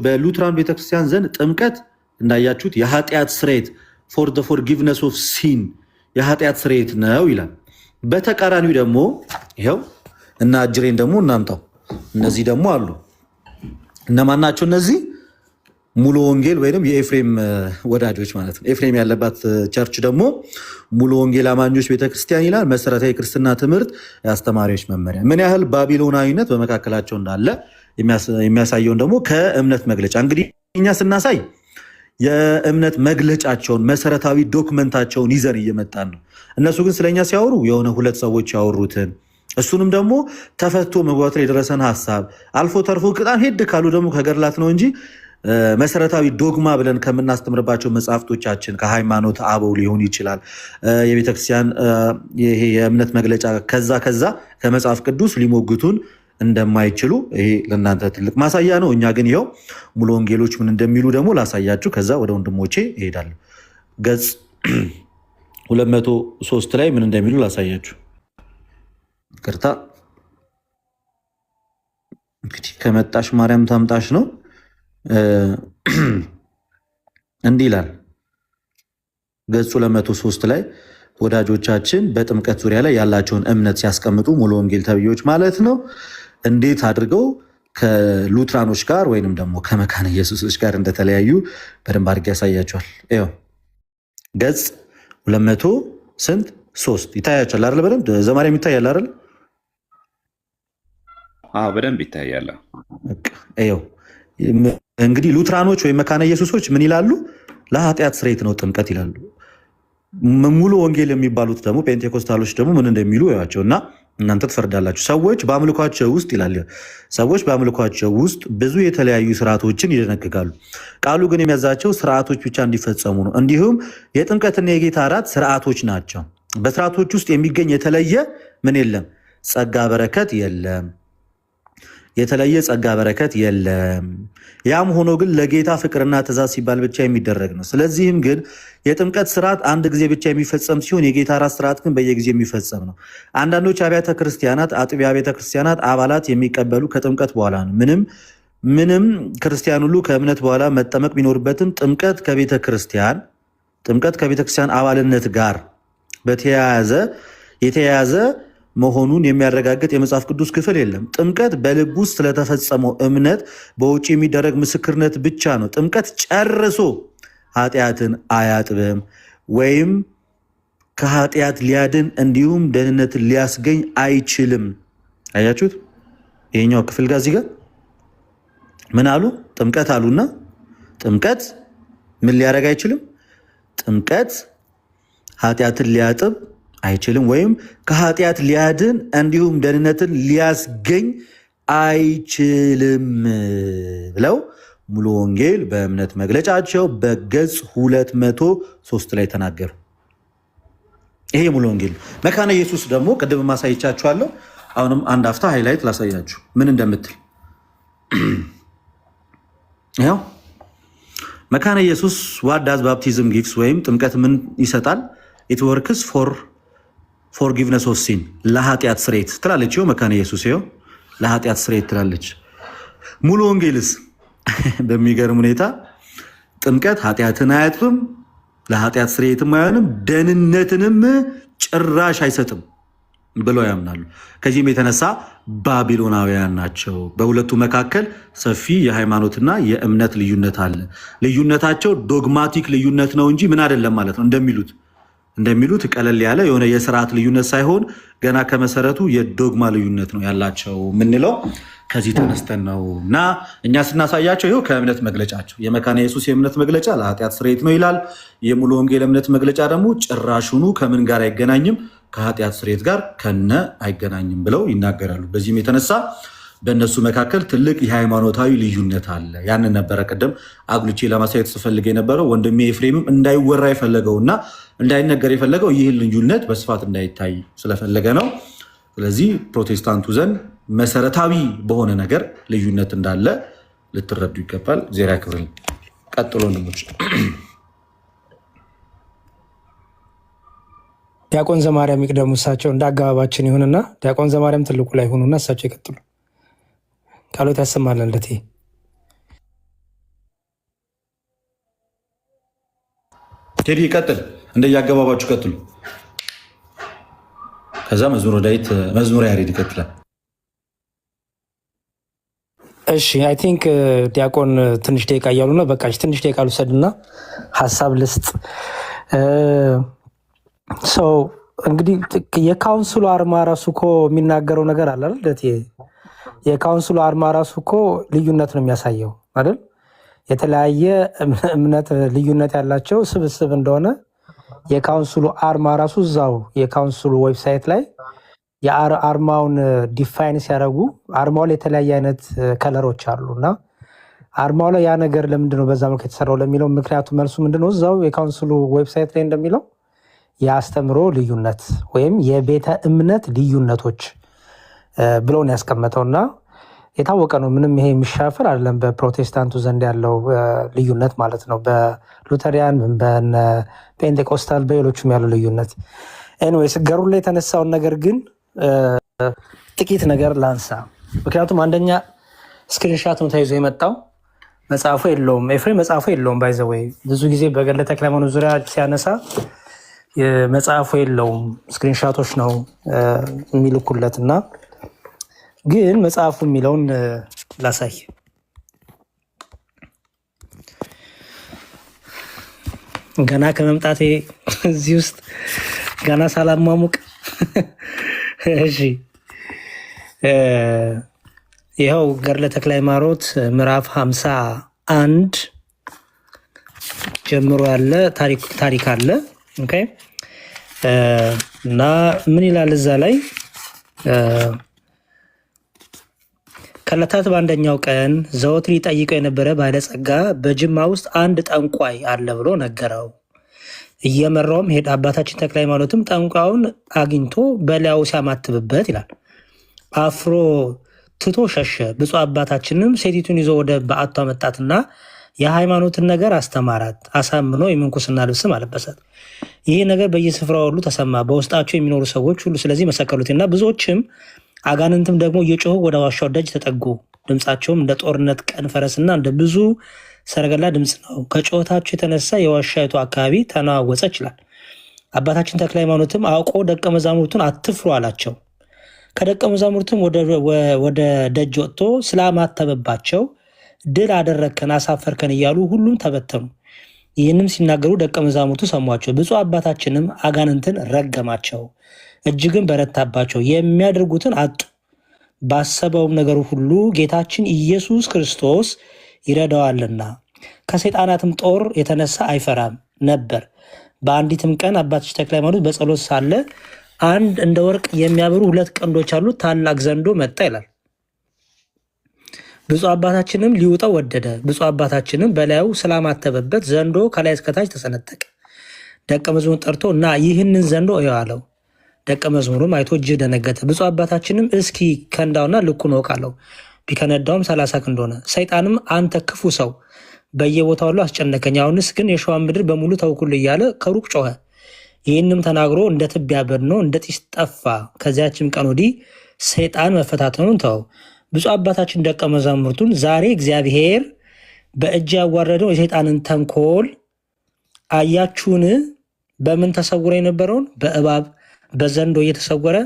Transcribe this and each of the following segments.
በሉትራን ቤተክርስቲያን ዘንድ ጥምቀት እንዳያችሁት የኃጢአት ስርየት ፎር ዘ ፎርጊቭነስ ኦፍ ሲን የኃጢአት ስርየት ነው ይላል። በተቃራኒው ደግሞ ይኸው እና አጅሬን ደግሞ እናምጣው። እነዚህ ደግሞ አሉ። እነማን ናቸው እነዚህ? ሙሉ ወንጌል ወይም የኤፍሬም ወዳጆች ማለት ነው። ኤፍሬም ያለባት ቸርች ደግሞ ሙሉ ወንጌል አማኞች ቤተክርስቲያን ይላል። መሰረታዊ ክርስትና ትምህርት የአስተማሪዎች መመሪያ። ምን ያህል ባቢሎናዊነት በመካከላቸው እንዳለ የሚያሳየውን ደግሞ ከእምነት መግለጫ እንግዲህ እኛ ስናሳይ የእምነት መግለጫቸውን መሰረታዊ ዶክመንታቸውን ይዘን እየመጣን ነው። እነሱ ግን ስለኛ ሲያወሩ የሆነ ሁለት ሰዎች ያወሩትን እሱንም ደግሞ ተፈቶ መግባቱ ላይ የደረሰን ሀሳብ አልፎ ተርፎ በጣም ሄድ ካሉ ደግሞ ከገድላት ነው እንጂ መሰረታዊ ዶግማ ብለን ከምናስተምርባቸው መጽሐፍቶቻችን ከሃይማኖት አበው ሊሆን ይችላል የቤተክርስቲያን ይሄ የእምነት መግለጫ ከዛ ከመጽሐፍ ቅዱስ ሊሞግቱን እንደማይችሉ ይሄ ለእናንተ ትልቅ ማሳያ ነው። እኛ ግን ይኸው ሙሉ ወንጌሎች ምን እንደሚሉ ደግሞ ላሳያችሁ። ከዛ ወደ ወንድሞቼ እሄዳለሁ። ገጽ 203 ላይ ምን እንደሚሉ ላሳያችሁ። ቅርታ እንግዲህ ከመጣሽ ማርያም ታምጣሽ ነው። እንዲህ ይላል ገጽ 203 ላይ ወዳጆቻችን በጥምቀት ዙሪያ ላይ ያላቸውን እምነት ሲያስቀምጡ ሙሉ ወንጌል ተብዮች ማለት ነው እንዴት አድርገው ከሉትራኖች ጋር ወይንም ደግሞ ከመካነ ኢየሱሶች ጋር እንደተለያዩ በደንብ አድርጌ ያሳያቸዋል። ይኸው ገጽ 203 ይታያቸዋል አይደል? በደንብ ዘማሪያም ይታያል አይደል? በደንብ ይታያል። ይኸው እንግዲህ ሉትራኖች ወይም መካነ ኢየሱሶች ምን ይላሉ? ለኃጢአት ስርየት ነው ጥምቀት ይላሉ። ሙሉ ወንጌል የሚባሉት ደግሞ ፔንቴኮስታሎች ደግሞ ምን እንደሚሉ ያቸው እና እናንተ ትፈርዳላችሁ። ሰዎች በአምልኳቸው ውስጥ ይላል ሰዎች በአምልኳቸው ውስጥ ብዙ የተለያዩ ስርዓቶችን ይደነግጋሉ። ቃሉ ግን የሚያዛቸው ስርዓቶች ብቻ እንዲፈጸሙ ነው። እንዲሁም የጥምቀትና የጌታ እራት ስርዓቶች ናቸው። በስርዓቶች ውስጥ የሚገኝ የተለየ ምን የለም? ጸጋ በረከት የለም። የተለየ ጸጋ በረከት የለም። ያም ሆኖ ግን ለጌታ ፍቅርና ትእዛዝ ሲባል ብቻ የሚደረግ ነው። ስለዚህም ግን የጥምቀት ስርዓት አንድ ጊዜ ብቻ የሚፈጸም ሲሆን የጌታ እራት ስርዓት ግን በየጊዜ የሚፈጸም ነው። አንዳንዶች አብያተ ክርስቲያናት አጥቢያ ቤተ ክርስቲያናት አባላት የሚቀበሉ ከጥምቀት በኋላ ነው። ምንም ክርስቲያን ሁሉ ከእምነት በኋላ መጠመቅ ቢኖርበትም ጥምቀት ከቤተ ክርስቲያን አባልነት ጋር የተያያዘ መሆኑን የሚያረጋግጥ የመጽሐፍ ቅዱስ ክፍል የለም። ጥምቀት በልብ ውስጥ ስለተፈጸመው እምነት በውጭ የሚደረግ ምስክርነት ብቻ ነው። ጥምቀት ጨርሶ ኃጢአትን አያጥብም ወይም ከኃጢአት ሊያድን እንዲሁም ደህንነትን ሊያስገኝ አይችልም። አያችሁት? ይሄኛው ክፍል ጋር እዚህ ጋር ምን አሉ? ጥምቀት አሉና ጥምቀት ምን ሊያደርግ አይችልም? ጥምቀት ኃጢአትን ሊያጥብ አይችልም ወይም ከኃጢአት ሊያድን እንዲሁም ደህንነትን ሊያስገኝ አይችልም ብለው ሙሉ ወንጌል በእምነት መግለጫቸው በገጽ 203 ላይ ተናገሩ። ይሄ ሙሉ ወንጌል። መካነ ኢየሱስ ደግሞ ቅድም ማሳይቻችኋለሁ። አሁንም አንድ አፍታ ሃይላይት ላሳያችሁ ምን እንደምትል። ያው መካነ ኢየሱስ what does baptism gives ወይም ጥምቀት ምን ይሰጣል? it works for forgiveness of sin ለኃጢአት ስርየት ትላለች። ይኸው መካነ ኢየሱስ ይኸው ለኃጢአት ስርየት ትላለች። ሙሉ ወንጌልስ በሚገርም ሁኔታ ጥምቀት ኃጢአትን አያጥብም፣ ለኃጢአት ስርየትም አይሆንም፣ ደህንነትንም ጭራሽ አይሰጥም ብለው ያምናሉ። ከዚህም የተነሳ ባቢሎናውያን ናቸው። በሁለቱ መካከል ሰፊ የሃይማኖትና የእምነት ልዩነት አለ። ልዩነታቸው ዶግማቲክ ልዩነት ነው እንጂ ምን አይደለም ማለት ነው። እንደሚሉት ቀለል ያለ የሆነ የስርዓት ልዩነት ሳይሆን ገና ከመሰረቱ የዶግማ ልዩነት ነው ያላቸው የምንለው ከዚህ ተነስተን ነው። እና እኛ ስናሳያቸው ይኸው ከእምነት መግለጫቸው የመካነ ኢየሱስ የእምነት መግለጫ ለኃጢአት ስርየት ነው ይላል። የሙሉ ወንጌል እምነት መግለጫ ደግሞ ጭራሹኑ ከምን ጋር አይገናኝም? ከኃጢአት ስርየት ጋር ከነ አይገናኝም ብለው ይናገራሉ። በዚህም የተነሳ በእነሱ መካከል ትልቅ የሃይማኖታዊ ልዩነት አለ። ያንን ነበረ ቅድም አጉልቼ ለማሳየት ስፈልግ የነበረው ወንድሜ ኤፍሬምም እንዳይወራ የፈለገው እና እንዳይነገር የፈለገው ይህን ልዩነት በስፋት እንዳይታይ ስለፈለገ ነው። ስለዚህ ፕሮቴስታንቱ ዘንድ መሰረታዊ በሆነ ነገር ልዩነት እንዳለ ልትረዱ ይገባል። ዜራ ክብር ቀጥሎ ልሞች ዲያቆን ዘማርያም ይቅደሙ። እሳቸው እንደ አገባባችን ይሁንና ዲያቆን ዘማርያም ትልቁ ላይ ሆኑና እሳቸው ይቀጥሉ። ቃሎት ያሰማለን። ለቴ ቴዲ ቀጥል፣ እንደያገባባችሁ ቀጥሉ። ከዛ መዝሙረ ያሬድ ይቀጥላል። እሺ አይ ቲንክ ዲያቆን ትንሽ ደቂቃ እያሉ ነው። በቃ ትንሽ ደቂቃ ልውሰድና ሀሳብ ልስጥ። ሰው እንግዲህ የካውንስሉ አርማ ራሱ እኮ የሚናገረው ነገር አለ አይደል? የካውንስሉ አርማ ራሱ እኮ ልዩነት ነው የሚያሳየው አይደል? የተለያየ እምነት ልዩነት ያላቸው ስብስብ እንደሆነ የካውንስሉ አርማ ራሱ እዛው የካውንስሉ ዌብሳይት ላይ የአርማውን ዲፋይን ሲያደርጉ አርማው ላይ የተለያየ አይነት ከለሮች አሉ እና አርማው ላይ ያ ነገር ለምንድነው በዛ መልክ የተሰራው ለሚለው ምክንያቱ መልሱ ምንድነው? እዛው የካውንስሉ ዌብሳይት ላይ እንደሚለው የአስተምሮ ልዩነት ወይም የቤተ እምነት ልዩነቶች ብለውን ያስቀመጠውና የታወቀ ነው። ምንም ይሄ የሚሻፈር አይደለም። በፕሮቴስታንቱ ዘንድ ያለው ልዩነት ማለት ነው። በሉተሪያን፣ በፔንቴኮስታል፣ በሌሎችም ያለው ልዩነት። ኤኒዌይስ ገሩ ላይ የተነሳውን ነገር ግን ጥቂት ነገር ላንሳ። ምክንያቱም አንደኛ ስክሪንሻት ነው ተይዞ የመጣው መጽሐፉ የለውም። ኤፍሬም መጽሐፉ የለውም። ባይዘወይ ብዙ ጊዜ በገድለ ተክለ ሃይማኖት ዙሪያ ሲያነሳ መጽሐፉ የለውም፣ ስክሪንሻቶች ነው የሚልኩለት እና ግን መጽሐፉ የሚለውን ላሳይ። ገና ከመምጣቴ እዚህ ውስጥ ገና ሳላሟሙቅ እሺ፣ ይኸው ገድለ ተክለ ሃይማኖት ምዕራፍ 51 ጀምሮ ያለ ታሪክ አለ። ኦኬ እና ምን ይላል እዛ ላይ? ከዕለታት በአንደኛው ቀን ዘወትር ይጠይቀው የነበረ ባለጸጋ በጅማ ውስጥ አንድ ጠንቋይ አለ ብሎ ነገረው። እየመራውም ሄደ። አባታችን ተክለ ሃይማኖትም ጠንቋዩን አግኝቶ በላዩ ሲያማትብበት ይላል አፍሮ ትቶ ሸሸ። ብፁዕ አባታችንም ሴቲቱን ይዞ ወደ በዓቱ አመጣትና የሃይማኖትን ነገር አስተማራት። አሳምኖ የምንኩስና ልብስም አለበሳት። ይህ ነገር በየስፍራው ሁሉ ተሰማ፣ በውስጣቸው የሚኖሩ ሰዎች ሁሉ ስለዚህ መሰከሉትና ብዙዎችም አጋንንትም ደግሞ እየጮሁ ወደ ዋሻው ደጅ ተጠጉ። ድምፃቸውም እንደ ጦርነት ቀን ፈረስና እንደ ብዙ ሰረገላ ድምፅ ነው። ከጩኸታቸው የተነሳ የዋሻይቱ አካባቢ ተነዋወጸ ይችላል። አባታችን ተክለ ሃይማኖትም አውቆ ደቀ መዛሙርቱን አትፍሩ አላቸው። ከደቀ መዛሙርቱም ወደ ደጅ ወጥቶ ስላማተበባቸው ድል አደረግከን፣ አሳፈርከን እያሉ ሁሉም ተበተኑ። ይህንም ሲናገሩ ደቀ መዛሙርቱ ሰሟቸው። ብፁዕ አባታችንም አጋንንትን ረገማቸው፣ እጅግን በረታባቸው፣ የሚያደርጉትን አጡ። ባሰበውም ነገር ሁሉ ጌታችን ኢየሱስ ክርስቶስ ይረዳዋልና ከሰይጣናትም ጦር የተነሳ አይፈራም ነበር። በአንዲትም ቀን አባታችን ተክለ ሃይማኖት በጸሎት ሳለ አንድ እንደ ወርቅ የሚያበሩ 2 ቀንዶች ያሉት ታላቅ ዘንዶ መጣ ይላል። ብፁዕ አባታችንም ሊውጠው ወደደ። ብፁዕ አባታችንም በላዩ ስላማተበበት ዘንዶ ከላይ እስከታች ተሰነጠቀ። ደቀ መዝሙሩን ጠርቶ እና ይህንን ዘንዶ እየው አለው። ደቀ መዝሙሩም አይቶ እጅግ ደነገጠ። ብፁዕ አባታችንም እስኪ ከንዳውና ልኩን እወቅ አለው። ቢከነዳውም 30 ክንድ ሆነ። ሰይጣንም አንተ ክፉ ሰው በየቦታው ሁሉ አስጨነቀኝ፣ አሁንስ ግን የሸዋን ምድር በሙሉ ተውኩል እያለ ከሩቅ ጮኸ። ይህንም ተናግሮ እንደ ትቢያ በድኖ እንደ ጢስ ጠፋ። ከዚያችም ቀን ወዲህ ሰይጣን መፈታተኑን ተው። ብፁዕ አባታችን ደቀ መዛሙርቱን ዛሬ እግዚአብሔር በእጅ ያዋረደው የሰይጣንን ተንኮል አያችሁን? በምን ተሰውረ የነበረውን በእባብ በዘንዶ እየተሰወረ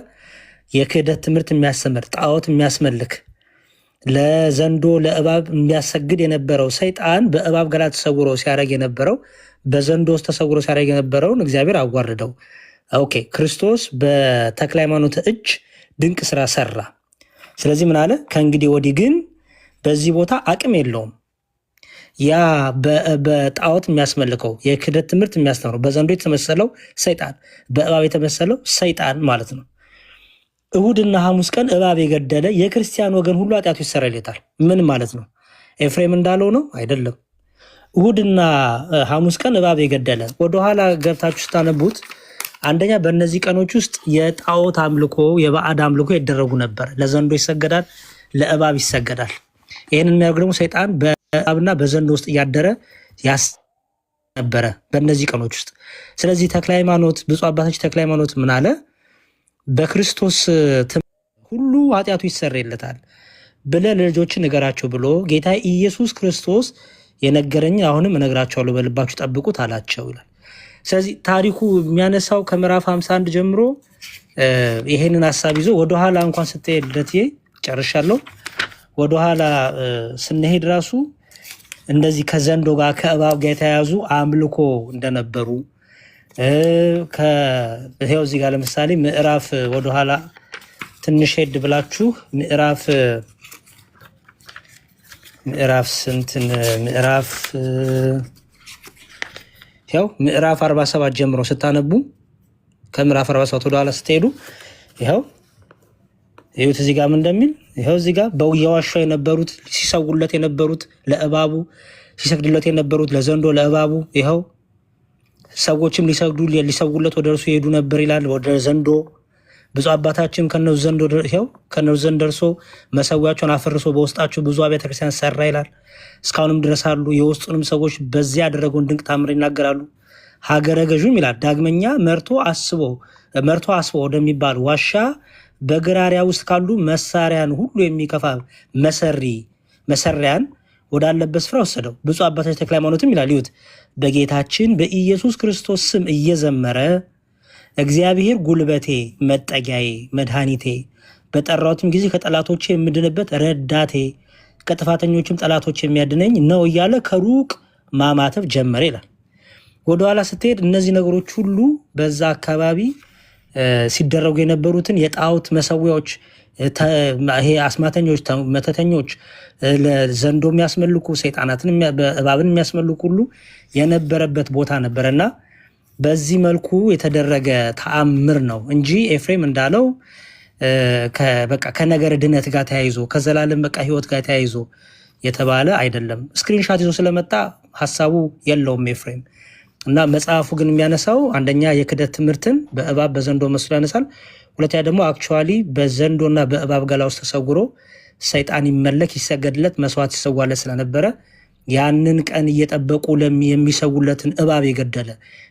የክህደት ትምህርት የሚያስተምር ጣዖት የሚያስመልክ ለዘንዶ ለእባብ የሚያሰግድ የነበረው ሰይጣን በእባብ ገላ ተሰውሮ ሲያደርግ የነበረው በዘንዶ ውስጥ ተሰውሮ ሲያደርግ የነበረውን እግዚአብሔር አዋርደው። ኦኬ፣ ክርስቶስ በተክለ ሃይማኖት እጅ ድንቅ ስራ ሰራ። ስለዚህ ምን አለ? ከእንግዲህ ወዲህ ግን በዚህ ቦታ አቅም የለውም። ያ በጣዖት የሚያስመልከው የክህደት ትምህርት የሚያስተምረው በዘንዶ የተመሰለው ሰይጣን፣ በእባብ የተመሰለው ሰይጣን ማለት ነው። እሁድና ሐሙስ ቀን እባብ የገደለ የክርስቲያን ወገን ሁሉ ኃጢአቱ ይሰረይለታል። ምን ማለት ነው? ኤፍሬም እንዳለው ነው? አይደለም። እሁድና ሐሙስ ቀን እባብ የገደለ ወደኋላ ገብታችሁ ስታነቡት አንደኛ በእነዚህ ቀኖች ውስጥ የጣዖት አምልኮ የባዕድ አምልኮ ይደረጉ ነበር። ለዘንዶ ይሰገዳል፣ ለእባብ ይሰገዳል። ይህንን የሚያደርግ ደግሞ ሰይጣን በእባብና በዘንዶ ውስጥ እያደረ ነበረ በእነዚህ ቀኖች ውስጥ። ስለዚህ ተክለ ሃይማኖት ብፁዕ አባታችን ተክለ ሃይማኖት ምን አለ? በክርስቶስ ሁሉ ኃጢአቱ ይሰረይለታል ብለህ ለልጆች ንገራቸው ብሎ ጌታ ኢየሱስ ክርስቶስ የነገረኝ አሁንም እነግራቸዋለሁ፣ በልባችሁ ጠብቁት አላቸው ይላል። ስለዚህ ታሪኩ የሚያነሳው ከምዕራፍ 51 ጀምሮ ይሄንን ሐሳብ ይዞ ወደኋላ እንኳን ስትሄድ ልደትዬ ጨርሻለሁ። ወደኋላ ስንሄድ ራሱ እንደዚህ ከዘንዶ ጋር ከእባብ ጋር የተያያዙ አምልኮ እንደነበሩ ይኸው እዚህ ጋር ለምሳሌ ምዕራፍ ወደኋላ ትንሽ ሄድ ብላችሁ ምዕራፍ ስንትን ምዕራፍ 47 ጀምሮ ስታነቡ ከምዕራፍ 47 ወደኋላ ስትሄዱ ይኸው እዚህ ጋር ምን እንደሚል ይኸው እዚህ ጋር በየዋሻው የነበሩት ሲሰውለት የነበሩት ለእባቡ ሲሰግዱለት የነበሩት ለዘንዶ ለእባቡ ይኸው ሰዎችም ሊሰውለት ወደ እርሱ ይሄዱ ነበር ይላል። ወደ ዘንዶ ብዙ አባታችን ከነሱ ዘንድ ደርሶ መሰዊያቸውን አፈርሶ በውስጣቸው ብዙ አብያተ ክርስቲያን ሰራ ይላል። እስካሁንም ድረስ አሉ። የውስጡንም ሰዎች በዚያ ያደረገውን ድንቅ ታምር ይናገራሉ። ሀገረ ገዥም ይላል ዳግመኛ መርቶ አስቦ ወደሚባል ዋሻ በግራሪያ ውስጥ ካሉ መሳሪያን ሁሉ የሚከፋ መሰሪያን ወዳለበት ስፍራ ወሰደው። ብፁዕ አባታችን ተክለ ሃይማኖትም ይላል ይሁት በጌታችን በኢየሱስ ክርስቶስ ስም እየዘመረ እግዚአብሔር ጉልበቴ፣ መጠጊያዬ፣ መድኃኒቴ በጠራሁትም ጊዜ ከጠላቶቼ የምድንበት ረዳቴ፣ ከጥፋተኞችም ጠላቶች የሚያድነኝ ነው እያለ ከሩቅ ማማተብ ጀመረ ይላል። ወደኋላ ስትሄድ እነዚህ ነገሮች ሁሉ በዛ አካባቢ ሲደረጉ የነበሩትን የጣዖት መሰዊያዎች፣ ይሄ አስማተኞች፣ መተተኞች፣ ዘንዶ የሚያስመልኩ ሰይጣናትን እባብን የሚያስመልኩ ሁሉ የነበረበት ቦታ ነበረና በዚህ መልኩ የተደረገ ተአምር ነው እንጂ ኤፍሬም እንዳለው በቃ ከነገር ድነት ጋር ተያይዞ ከዘላለም በቃ ህይወት ጋር ተያይዞ የተባለ አይደለም። ስክሪንሻት ይዞ ስለመጣ ሀሳቡ የለውም ኤፍሬም። እና መጽሐፉ ግን የሚያነሳው አንደኛ የክደት ትምህርትን በእባብ በዘንዶ መስሎ ያነሳል። ሁለተኛ ደግሞ አክቹዋሊ በዘንዶና በእባብ ገላ ውስጥ ተሰውሮ ሰይጣን ይመለክ ይሰገድለት መስዋዕት ይሰዋለት ስለነበረ ያንን ቀን እየጠበቁ የሚሰውለትን እባብ የገደለ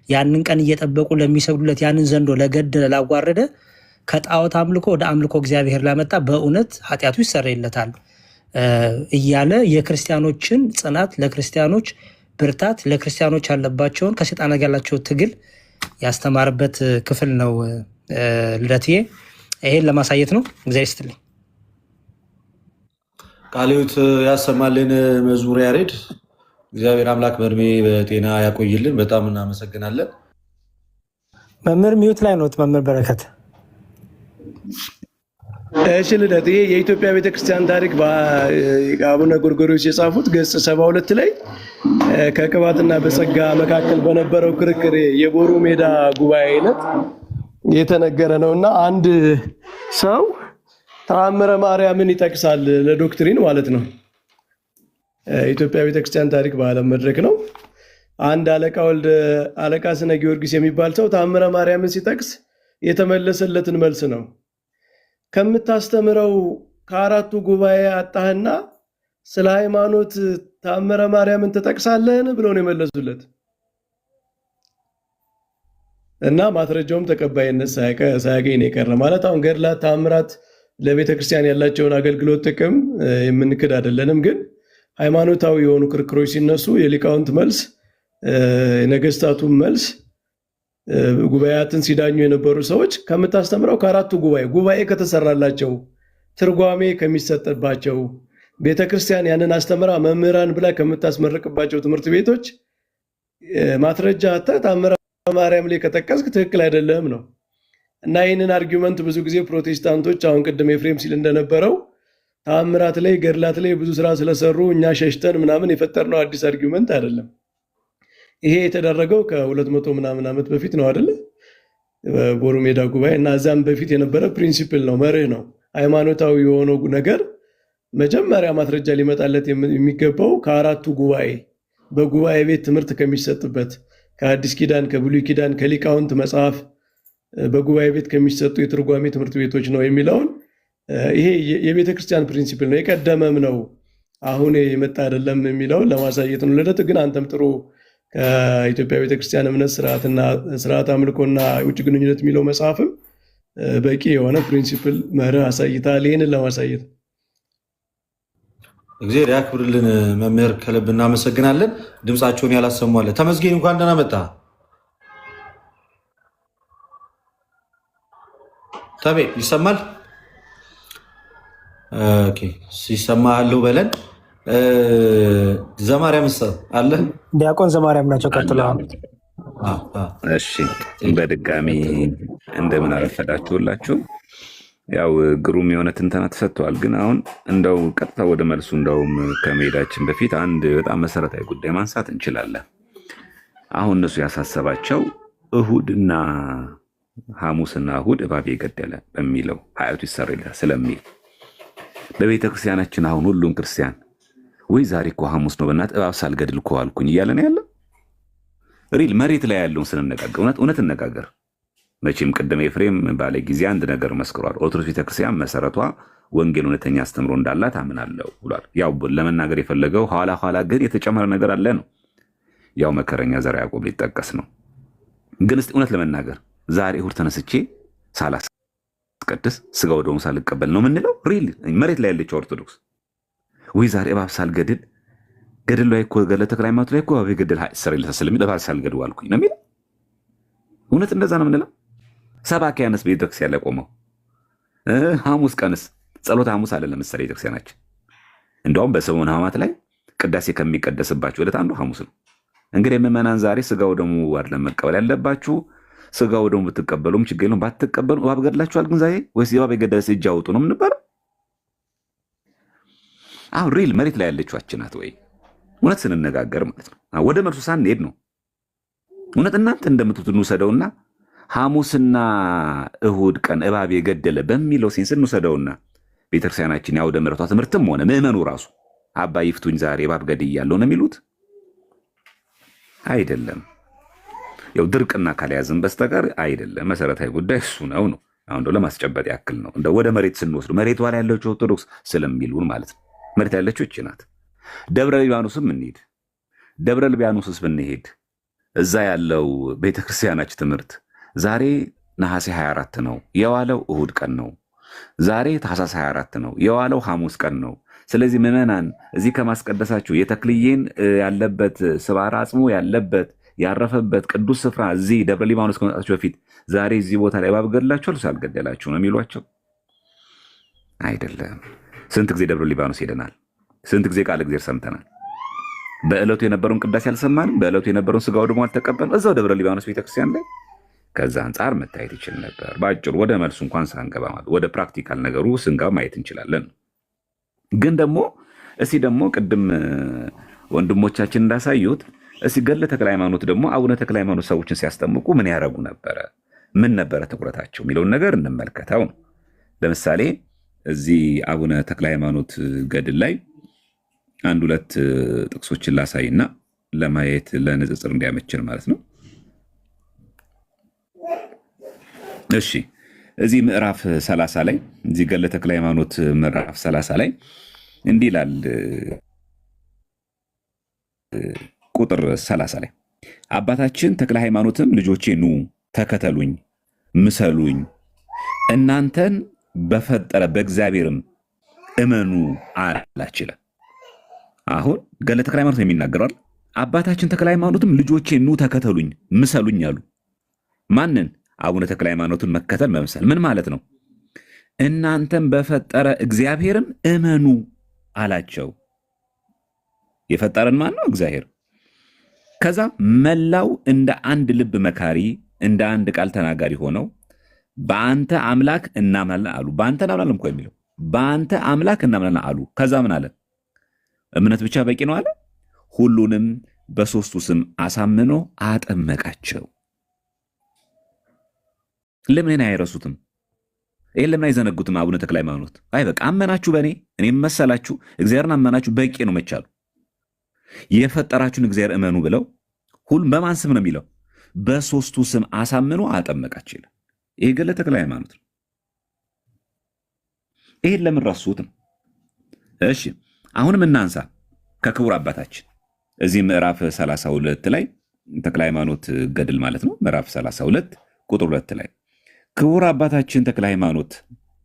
ያንን ቀን እየጠበቁ ለሚሰግዱለት ያንን ዘንዶ ለገደለ ላዋረደ ከጣዖት አምልኮ ወደ አምልኮ እግዚአብሔር ላመጣ በእውነት ኃጢአቱ ይሰረይለታል እያለ የክርስቲያኖችን ጽናት፣ ለክርስቲያኖች ብርታት፣ ለክርስቲያኖች ያለባቸውን ከሰይጣን ጋር ያላቸው ትግል ያስተማረበት ክፍል ነው። ልደትዬ ይሄን ለማሳየት ነው። እግዚአብሔር ይስጥልኝ። ቃልዮት ያሰማልን። መዝሙር ያሬድ እግዚአብሔር አምላክ በእድሜ በጤና ያቆይልን። በጣም እናመሰግናለን። መምህር ሚዩት ላይ ነው። መምህር በረከት እሺ ልደት፣ ይሄ የኢትዮጵያ ቤተክርስቲያን ታሪክ አቡነ ጎርጎርዮስ የጻፉት ገጽ 72 ላይ ከቅባትና በጸጋ መካከል በነበረው ክርክር የቦሩ ሜዳ ጉባኤ አይነት የተነገረ ነውና አንድ ሰው ተአምረ ማርያምን ይጠቅሳል ለዶክትሪን ማለት ነው። የኢትዮጵያ ቤተክርስቲያን ታሪክ በዓለም መድረክ ነው። አንድ አለቃ ስነ ጊዮርጊስ የሚባል ሰው ተአምረ ማርያምን ሲጠቅስ የተመለሰለትን መልስ ነው። ከምታስተምረው ከአራቱ ጉባኤ አጣህና ስለ ሃይማኖት ተአምረ ማርያምን ትጠቅሳለህን ብለው ነው የመለሱለት። እና ማስረጃውም ተቀባይነት ሳያገኝ ነው የቀረ። ማለት አሁን ገድላት፣ ተአምራት ለቤተ ክርስቲያን ያላቸውን አገልግሎት ጥቅም የምንክድ አይደለንም። ግን ሃይማኖታዊ የሆኑ ክርክሮች ሲነሱ የሊቃውንት መልስ፣ የነገስታቱን መልስ፣ ጉባኤያትን ሲዳኙ የነበሩ ሰዎች ከምታስተምረው ከአራቱ ጉባኤ ከተሰራላቸው ትርጓሜ ከሚሰጥባቸው ቤተክርስቲያን ያንን አስተምራ መምህራን ብላ ከምታስመርቅባቸው ትምህርት ቤቶች ማስረጃ ተአምረ ማርያም ላይ ከጠቀስክ ትክክል አይደለም ነው። እና ይህንን አርጊውመንት ብዙ ጊዜ ፕሮቴስታንቶች አሁን ቅድም ኤፍሬም ሲል እንደነበረው ተአምራት ላይ ገድላት ላይ ብዙ ስራ ስለሰሩ እኛ ሸሽተን ምናምን የፈጠርነው አዲስ አርጊውመንት አይደለም። ይሄ የተደረገው ከ200 ምናምን ዓመት በፊት ነው አይደለ? ቦሩ ሜዳ ጉባኤ እና እዛም በፊት የነበረ ፕሪንሲፕል ነው፣ መርህ ነው። ሃይማኖታዊ የሆነው ነገር መጀመሪያ ማስረጃ ሊመጣለት የሚገባው ከአራቱ ጉባኤ በጉባኤ ቤት ትምህርት ከሚሰጥበት ከአዲስ ኪዳን ከብሉይ ኪዳን ከሊቃውንት መጽሐፍ በጉባኤ ቤት ከሚሰጡ የትርጓሜ ትምህርት ቤቶች ነው የሚለውን ይሄ የቤተ ክርስቲያን ፕሪንሲፕል ነው፣ የቀደመም ነው፣ አሁን የመጣ አይደለም የሚለውን ለማሳየት ነው። ልደት ግን አንተም ጥሩ ከኢትዮጵያ ቤተክርስቲያን እምነት ስርዓት አምልኮና ውጭ ግንኙነት የሚለው መጽሐፍም በቂ የሆነ ፕሪንሲፕል መርህ አሳይታል። ይህንን ለማሳየት እግዚአብሔር ያክብርልን። መምህር ከልብ እናመሰግናለን። ድምፃቸውን ያላሰሟለ ተመስገን እንኳን ደህና መጣ። ተቤ ይሰማል? ኦኬ ሲሰማሉ በለን። ዘማርያም አለ ዲያቆን ዘማርያም ናቸው። ቀጥለዋል። እሺ በድጋሚ እንደምን አረፈዳችሁላችሁ። ያው ግሩም የሆነ ትንተና ተሰጥተዋል። ግን አሁን እንደው ቀጥታ ወደ መልሱ እንደውም ከመሄዳችን በፊት አንድ በጣም መሰረታዊ ጉዳይ ማንሳት እንችላለን። አሁን እነሱ ያሳሰባቸው እሁድና ሐሙስና እሁድ እባብ የገደለ በሚለው ኃጢአቱ ይሰረይለታል ስለሚል በቤተ ክርስቲያናችን አሁን ሁሉም ክርስቲያን ወይ ዛሬ እኮ ሐሙስ ነው በእናትህ እባብ ሳልገድል እኮ አልኩኝ እያለ ነው ያለው። ሪል መሬት ላይ ያለውን ስንነጋገር እውነት እነጋገር። መቼም ቅድም ኤፍሬም ባለ ጊዜ አንድ ነገር መስክሯል። ኦርቶዶክስ ቤተክርስቲያን መሰረቷ ወንጌል እውነተኛ አስተምሮ እንዳላት አምናለሁ ብሏል። ያው ለመናገር የፈለገው ኋላ ግን የተጨመረ ነገር አለ ነው። ያው መከረኛ ዘርዓ ያዕቆብ ሊጠቀስ ነው። ግን እስቲ እውነት ለመናገር ዛሬ እሁድ ተነስቼ ሳላስቀድስ ስጋ ወደሙ ሳልቀበል ነው የምንለው? ሪል መሬት ላይ ያለችው ኦርቶዶክስ ወይ ዛሬ እባብ ሳልገድል ገድል ላይ እኮ ገድለ ተክለ ሃይማኖት ላይ እኮ እባብ የገደለ ይሰረይለታል ስለሚል እባብ ሳልገድል አልኩኝ ነው የሚለው። እውነት እንደዛ ነው የምንለው? ሰባክያንስ ቤተክርስቲያን ላይ ቆመው ሐሙስ ቀንስ ጸሎት ሐሙስ አለ ለምሳሌ ቤተክርስቲያናችን። እንደውም በሰሙነ ሕማማት ላይ ቅዳሴ ከሚቀደስባቸው ዕለት አንዱ ሐሙስ ነው። እንግዲህ ምዕመናን ዛሬ ስጋው ደሙ አይደለም መቀበል ያለባችሁ። ስጋው ደሙ ብትቀበሉም ችግር የለውም፣ ባትቀበሉ እባብ ገድላችኋል ግን ዛሬ ወይስ እባብ የገደለ እጅ አውጡ ነው የምንባለው? አሁን ሪል መሬት ላይ ያለችው ናት ወይ? እውነት ስንነጋገር ማለት ነው። ወደ መልሱ ሳንሄድ ነው እውነት እናንተ እንደምትሉት እንውሰደውና ሐሙስና እሁድ ቀን እባብ የገደለ በሚለው ሴንስ እንውሰደውና ቤተክርስቲያናችን ያውደ ምሕረቷ ትምህርትም ሆነ ምዕመኑ ራሱ አባ ይፍቱኝ ዛሬ እባብ ገድያለሁ ነው የሚሉት? አይደለም። ያው ድርቅና ካልያዝን በስተቀር አይደለም። መሰረታዊ ጉዳይ እሱ ነው። አሁን እንደው ለማስጨበጥ ያክል ነው። እንደው ወደ መሬት ስንወስዱ መሬቷ ላይ ያለችው ኦርቶዶክስ ስለሚሉን ማለት ነው። መሬት ያለችው እቺ ናት። ደብረ ሊባኖስም እንሂድ። ደብረ ሊባኖስስ ብንሄድ እዛ ያለው ቤተክርስቲያናችን ትምህርት ዛሬ ነሐሴ 24 ነው የዋለው እሁድ ቀን ነው። ዛሬ ታኅሳስ 24 ነው የዋለው ሐሙስ ቀን ነው። ስለዚህ ምዕመናን እዚህ ከማስቀደሳችሁ የተክልዬን ያለበት ስባራ አጽሙ ያለበት ያረፈበት ቅዱስ ስፍራ እዚህ ደብረ ሊባኖስ ከመጣችሁ በፊት ዛሬ እዚህ ቦታ ላይ እባብ ገድላችኋል ሳልገደላችሁ ነው የሚሏቸው? አይደለም። ስንት ጊዜ ደብረ ሊባኖስ ሄደናል። ስንት ጊዜ ቃል እግዚአብሔር ሰምተናል። በዕለቱ የነበረውን ቅዳሴ አልሰማንም። በዕለቱ የነበረውን ስጋው ደግሞ አልተቀበልንም እዛው ደብረ ሊባኖስ ቤተክርስቲያን ላይ። ከዛ አንጻር መታየት ይችል ነበር። በአጭሩ ወደ መልሱ እንኳን ሳንገባ ማለት ወደ ፕራክቲካል ነገሩ ስንገባ ማየት እንችላለን። ግን ደግሞ እስቲ ደግሞ ቅድም ወንድሞቻችን እንዳሳዩት እስቲ ገድለ ተክለ ሃይማኖት ደግሞ አቡነ ተክለ ሃይማኖት ሰዎችን ሲያስጠምቁ ምን ያደረጉ ነበረ፣ ምን ነበረ ትኩረታቸው የሚለውን ነገር እንመልከተው ነው። ለምሳሌ እዚህ አቡነ ተክለ ሃይማኖት ገድል ላይ አንድ ሁለት ጥቅሶችን ላሳይና ለማየት ለንጽጽር እንዲያመችን ማለት ነው። እሺ እዚህ ምዕራፍ 30 ላይ እዚህ ገድለ ተክለ ሃይማኖት ምዕራፍ 30 ላይ እንዲህ ይላል። ቁጥር 30 ላይ አባታችን ተክለ ሃይማኖትም ልጆቼ ኑ ተከተሉኝ፣ ምሰሉኝ፣ እናንተን በፈጠረ በእግዚአብሔርም እመኑ አላችሁ። አሁን ገድለ ተክለ ሃይማኖት የሚናገረው አባታችን ተክለ ሃይማኖትም ልጆቼ ኑ ተከተሉኝ፣ ምሰሉኝ አሉ። ማንን? አቡነ ተክለ ሃይማኖትን መከተል መምሰል ምን ማለት ነው? እናንተን በፈጠረ እግዚአብሔርም እመኑ አላቸው። የፈጠረን ማን ነው? እግዚአብሔር። ከዛ መላው እንደ አንድ ልብ መካሪ፣ እንደ አንድ ቃል ተናጋሪ ሆነው በአንተ አምላክ እናምናለን አሉ። በአንተ እናምናለን እኮ የሚለው በአንተ አምላክ እናምናለን አሉ። ከዛ ምን አለ? እምነት ብቻ በቂ ነው አለ። ሁሉንም በሶስቱ ስም አሳምኖ አጠመቃቸው። ለምን አይረሱትም? ይሄን ለምን አይዘነጉትም? አቡነ ተክለ ሃይማኖት አይ በቃ አመናችሁ በእኔ እኔም መሰላችሁ እግዚአብሔርን አመናችሁ በቂ ነው መቻሉ። የፈጠራችሁን እግዚአብሔር እመኑ ብለው ሁሉም በማን ስም ነው የሚለው? በሶስቱ ስም አሳምኖ አጠመቃቸው ይላል። ይሄ ገድለ ተክለ ሃይማኖት ነው። ይሄን ለምን ረሱትም? እሺ አሁንም እናንሳ ከክቡር አባታችን እዚህ ምዕራፍ 32 ላይ ተክለ ሃይማኖት ገድል ማለት ነው። ምዕራፍ 32 ቁጥር 2 ላይ ክቡር አባታችን ተክለ ሃይማኖት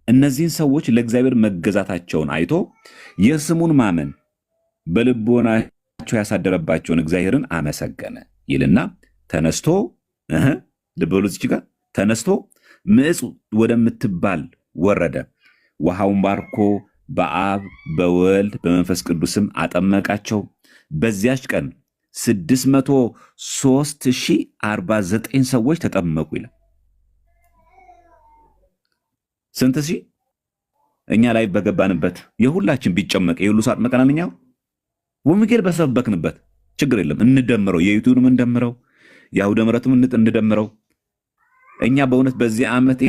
እነዚህን ሰዎች ለእግዚአብሔር መገዛታቸውን አይቶ የስሙን ማመን በልቦናቸው ያሳደረባቸውን እግዚአብሔርን አመሰገነ ይልና ተነስቶ ልብ በሉ እዚህ ጋር ተነስቶ ምዕፅ ወደምትባል ወረደ። ውሃውን ባርኮ በአብ በወልድ በመንፈስ ቅዱስም አጠመቃቸው። በዚያች ቀን 603,049 ሰዎች ተጠመቁ ይላል። ስንት ሺህ? እኛ ላይ በገባንበት የሁላችን ቢጨመቅ የሁሉ ሰዓት መቀናነኛው ወንጌል በሰበክንበት ችግር የለም። እንደምረው፣ የዩቱብንም እንደምረው፣ የአውደ ምሕረቱም እንደምረው። እኛ በእውነት በዚህ ዓመት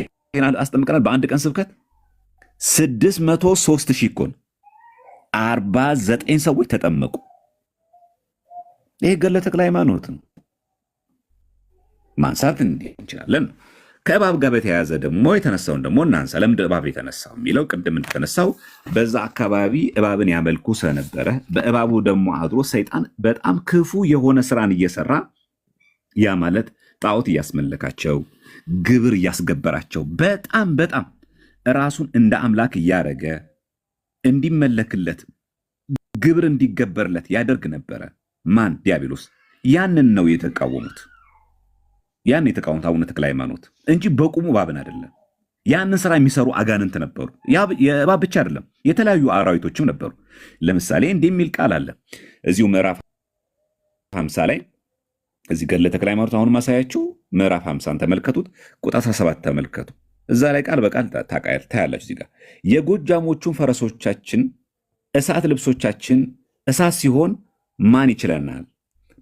አስጠምቀናል። በአንድ ቀን ስብከት 603,000 እኮ ነው። 49 ሰዎች ተጠመቁ። ይሄ ገድለ ተክለ ሃይማኖት ነው። ማንሳት እንዲህ እንችላለን። ከእባብ ጋር በተያያዘ ደግሞ የተነሳውን ደግሞ እናንሳ። ለምንድን እባብ የተነሳው የሚለው ቅድም እንደተነሳው በዛ አካባቢ እባብን ያመልኩ ስለነበረ በእባቡ ደግሞ አድሮ ሰይጣን በጣም ክፉ የሆነ ስራን እየሰራ ያ ማለት ጣዖት እያስመለካቸው ግብር እያስገበራቸው በጣም ራሱን እንደ አምላክ እያደረገ እንዲመለክለት ግብር እንዲገበርለት ያደርግ ነበረ። ማን? ዲያብሎስ። ያንን ነው የተቃወሙት። ያን የተቃወሙት አቡነ ተክለ ሃይማኖት እንጂ በቁሙ እባብን አይደለም። ያንን ስራ የሚሰሩ አጋንንት ነበሩ። የእባብ ብቻ አይደለም፣ የተለያዩ አራዊቶችም ነበሩ። ለምሳሌ እንዲህ የሚል ቃል አለ እዚሁ ምዕራፍ 50 ላይ። እዚህ ገድለ ተክለ ሃይማኖት አሁን ማሳያችሁ ምዕራፍ 50 ተመልከቱት፣ ቁጥር 17 ተመልከቱ። እዛ ላይ ቃል በቃል ታያላችሁ። እዚህ ጋር የጎጃሞቹን ፈረሶቻችን እሳት ልብሶቻችን እሳት ሲሆን ማን ይችለናል?